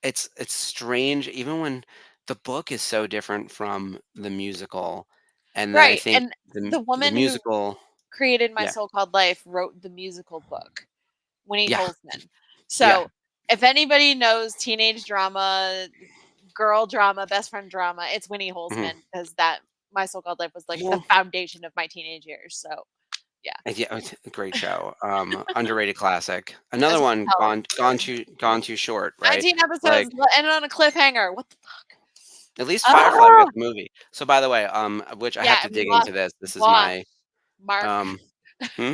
it's strange even when the book is so different from the musical, and then I Right. think And the the the woman who musical, created My yeah, So-Called Life wrote the musical book, Winnie yeah, Holzman. yeah, So, if anybody knows teenage drama, girl drama, best friend drama, it's Winnie mhm. Holzman because that My So-Called Life was like the Well, foundation of my teenage years. So, yeah, yeah, it's a great show. Underrated classic. as Another you can one tell, gone we're gone too short, right? 19 Like episodes ended on a cliffhanger. What the fuck? at least Firefly we got Ah! the movie. So by the way, which I have Yeah, to and we dig lost into this. This is Wash, my Mark. um hmm?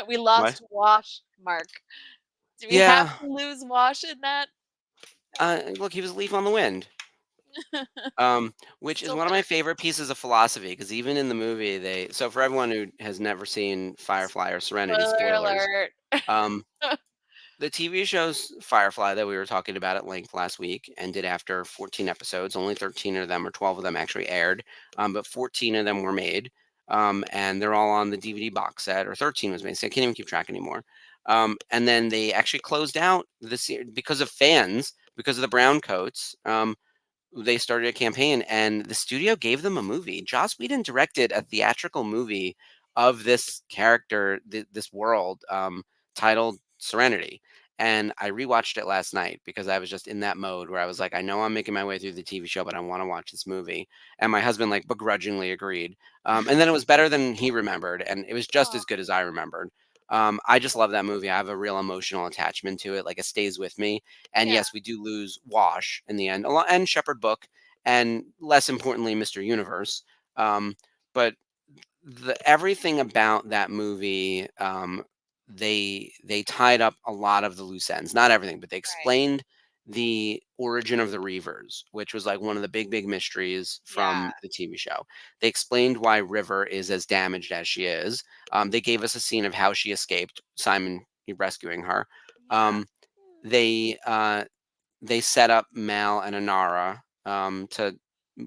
We What? lost Wash, Mark. Do we have Yeah. to lose Wash in that? Look, he was a leaf on the wind. Which is Still one of better. my favorite pieces of philosophy because even in the movie so for everyone who has never seen Firefly or Serenity, Spoiler spoilers. alert. Um, the TV show's Firefly that we were talking about at length last week ended after 14 episodes. Only 13 of them or 12 of them actually aired, but 14 of them were made, and they're all on the DVD box set. Or 13 was made. So I can't even keep track anymore. And then they actually closed out the series because of fans, because of the brown coats. They started a campaign and the studio gave them a movie. Joss Whedon directed a theatrical movie of this character, this world, titled Serenity. And I rewatched it last night because I was just in that mode where I was like, I know I'm making my way through the TV show, but I want to watch this movie. And my husband like begrudgingly agreed. And then it was better than he remembered, and it was just Aw, as good as I remembered. I just love that movie. I have a real emotional attachment to it. Like it stays with me. And yeah, yes, we do lose Wash in the end, and Shepherd Book, and less importantly, Mr. Universe. But everything about that movie, they tied up a lot of the loose ends. Not everything, but they right. explained the origin of the Reavers, which was like one of the big mysteries Yeah, from the TV show. They explained why River is as damaged as she is. They gave us a scene of how she escaped, Simon rescuing her. yeah. Um, they they set up Mal and Anara, to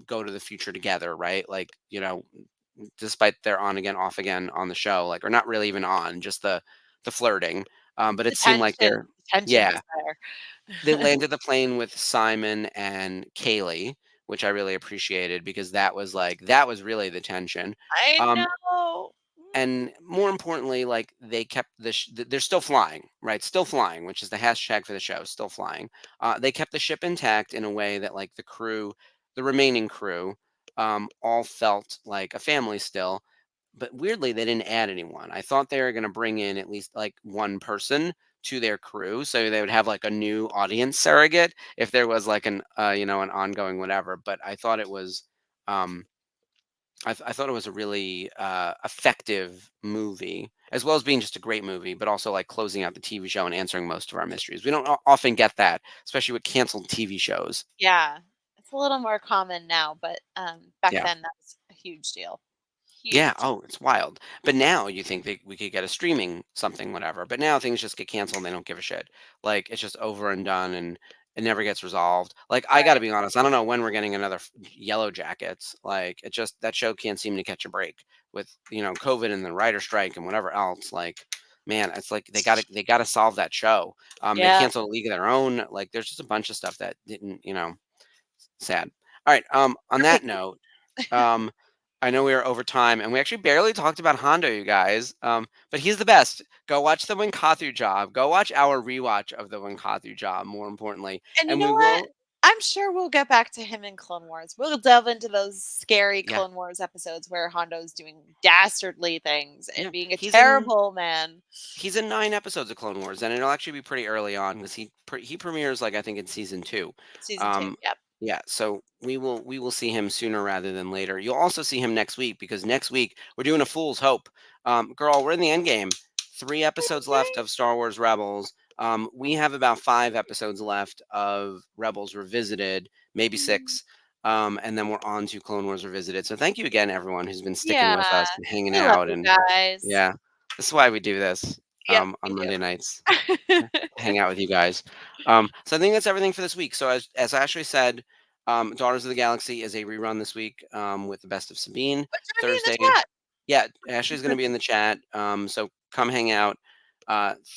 go to the future together, right? Like, despite their on again, off again on the show, like, or not really even on, just the flirting. But it The seemed like tension, the tension yeah, was there. they landed the plane with Simon and Kaylee, which I really appreciated because that was really the tension. I Um, know. and more importantly, like they kept they're still flying, right? Still flying, which is the hashtag for the show, still flying. They kept the ship intact in a way that like the crew, the remaining crew, all felt like a family still. But weirdly, they didn't add anyone. I thought they were going to bring in at least like one person to their crew, so they would have like a new audience surrogate if there was like an ongoing whatever. But I thought it was. Um, I thought it was a really effective movie, as well as being just a great movie, but also like closing out the TV show and answering most of our mysteries. We don't often get that, especially with canceled TV shows. Yeah. It's a little more common now, but, back Yeah. then, that was a huge deal. Yeah. Huge. Oh, it's wild. But now you think we could get a streaming something, whatever. But now things just get canceled and they don't give a shit. Like it's just over and done and it never gets resolved. Like I got to Right. be honest, I don't know when we're getting another Yellow Jackets. Like it just that show can't seem to catch a break with COVID and the writer strike and whatever else. Like man, it's like they got to solve that show. They Yeah. canceled a League of Their Own. Like there's just a bunch of stuff that didn't. Sad. All right. On Okay. that note. Um, I know we are over time, and we actually barely talked about Hondo, you guys. But he's the best. Go watch the Winkathu job. Go watch our rewatch of the Winkathu job. More importantly, And you and know we what? will. I'm sure we'll get back to him in Clone Wars. We'll delve into those scary Yeah, Clone Wars episodes where Hondo's doing dastardly things and yeah. being a He's in. terrible man. He's in 9 episodes of Clone Wars, and it'll actually be pretty early on because he premieres like I think in season 2. Season 2. Um, Yep. yeah, so we will see him sooner rather than later. You'll also see him next week because next week we're doing a Fool's Hope. Girl, we're in the end game. 3 episodes left of Star Wars Rebels. We have about 5 episodes left of Rebels Revisited, maybe six. And then we're on to Clone Wars Revisited. So thank you again, everyone who's been sticking Yeah. with us and hanging We love out. you And guys. yeah, this is why we do this. Yep, on me Monday nights. too. Hang out with you guys. So I think that's everything for this week. So as Ashley said, Daughters of the Galaxy is a rerun this week with the Best of Sabine. But join me in Thursday, the chat. yeah, Ashley's going to be in the chat. So come hang out.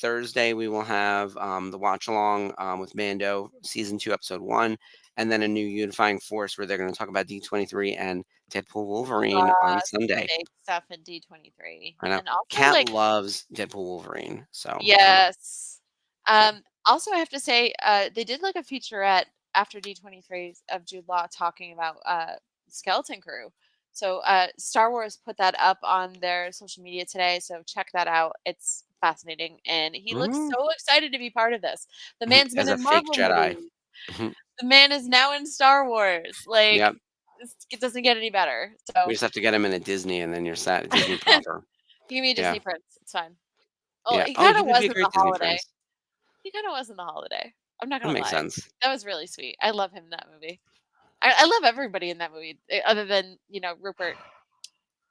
Thursday we will have the watch along with Mando season 2 episode 1, and then a new unifying force where they're going to talk about D23 and Deadpool Wolverine on Some Sunday. big stuff in D23. I know. And also, Kat like, loves Deadpool Wolverine. So I don't know. yes. Also, I have to say, they did like a featurette after D23 of Jude Law talking about Skeleton Crew. So Star Wars put that up on their social media today. So check that out. It's fascinating, and he looks Mhm. so excited to be part of this. The man's been As a in fake Marvel Jedi. movies. Mhm. The man is now in Star Wars. Like, Yep. it doesn't get any better. We So just have to get him in a Disney, and then you're set. Disney proper. give me a Yeah. Disney Prince. It's fine. Well, Yeah. he Oh, kind he of would was be a in the great Disney holiday. prince. He kind of was in the holiday. I'm not That gonna makes lie. sense. That was really sweet. I love him in that movie. I love everybody in that movie, other than Rupert.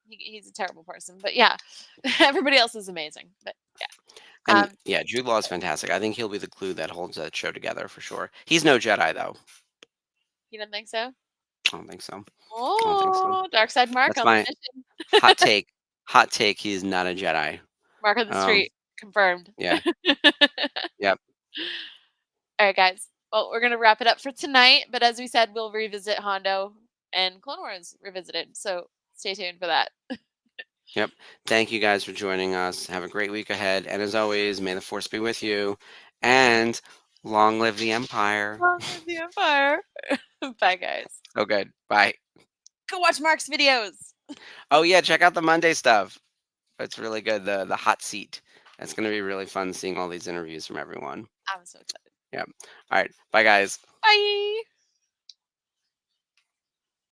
He's a terrible person, but yeah, everybody else is amazing. But yeah, And yeah, Jude Law is fantastic. I think he'll be the glue that holds that show together for sure. He's no Jedi though. you don't think so? I don't think so. I don't think so. Oh, Dark Side Mark That's on the my mission. hot take. Hot take. He's not a Jedi. Mark on the street confirmed. Yeah. Yep. All right, guys. Well, we're gonna wrap it up for tonight. But as we said, we'll revisit Hondo and Clone Wars revisited. So stay tuned for that. Yep. Thank you guys for joining us. Have a great week ahead. And as always, may the force be with you. And long live the Empire. Long live the Empire. Bye, guys. So good. Bye. Go watch Mark's videos. Oh yeah, check out the Monday stuff. It's really good. The hot seat. It's gonna be really fun seeing all these interviews from everyone. I'm so excited. Yep. All right. Bye guys. Bye.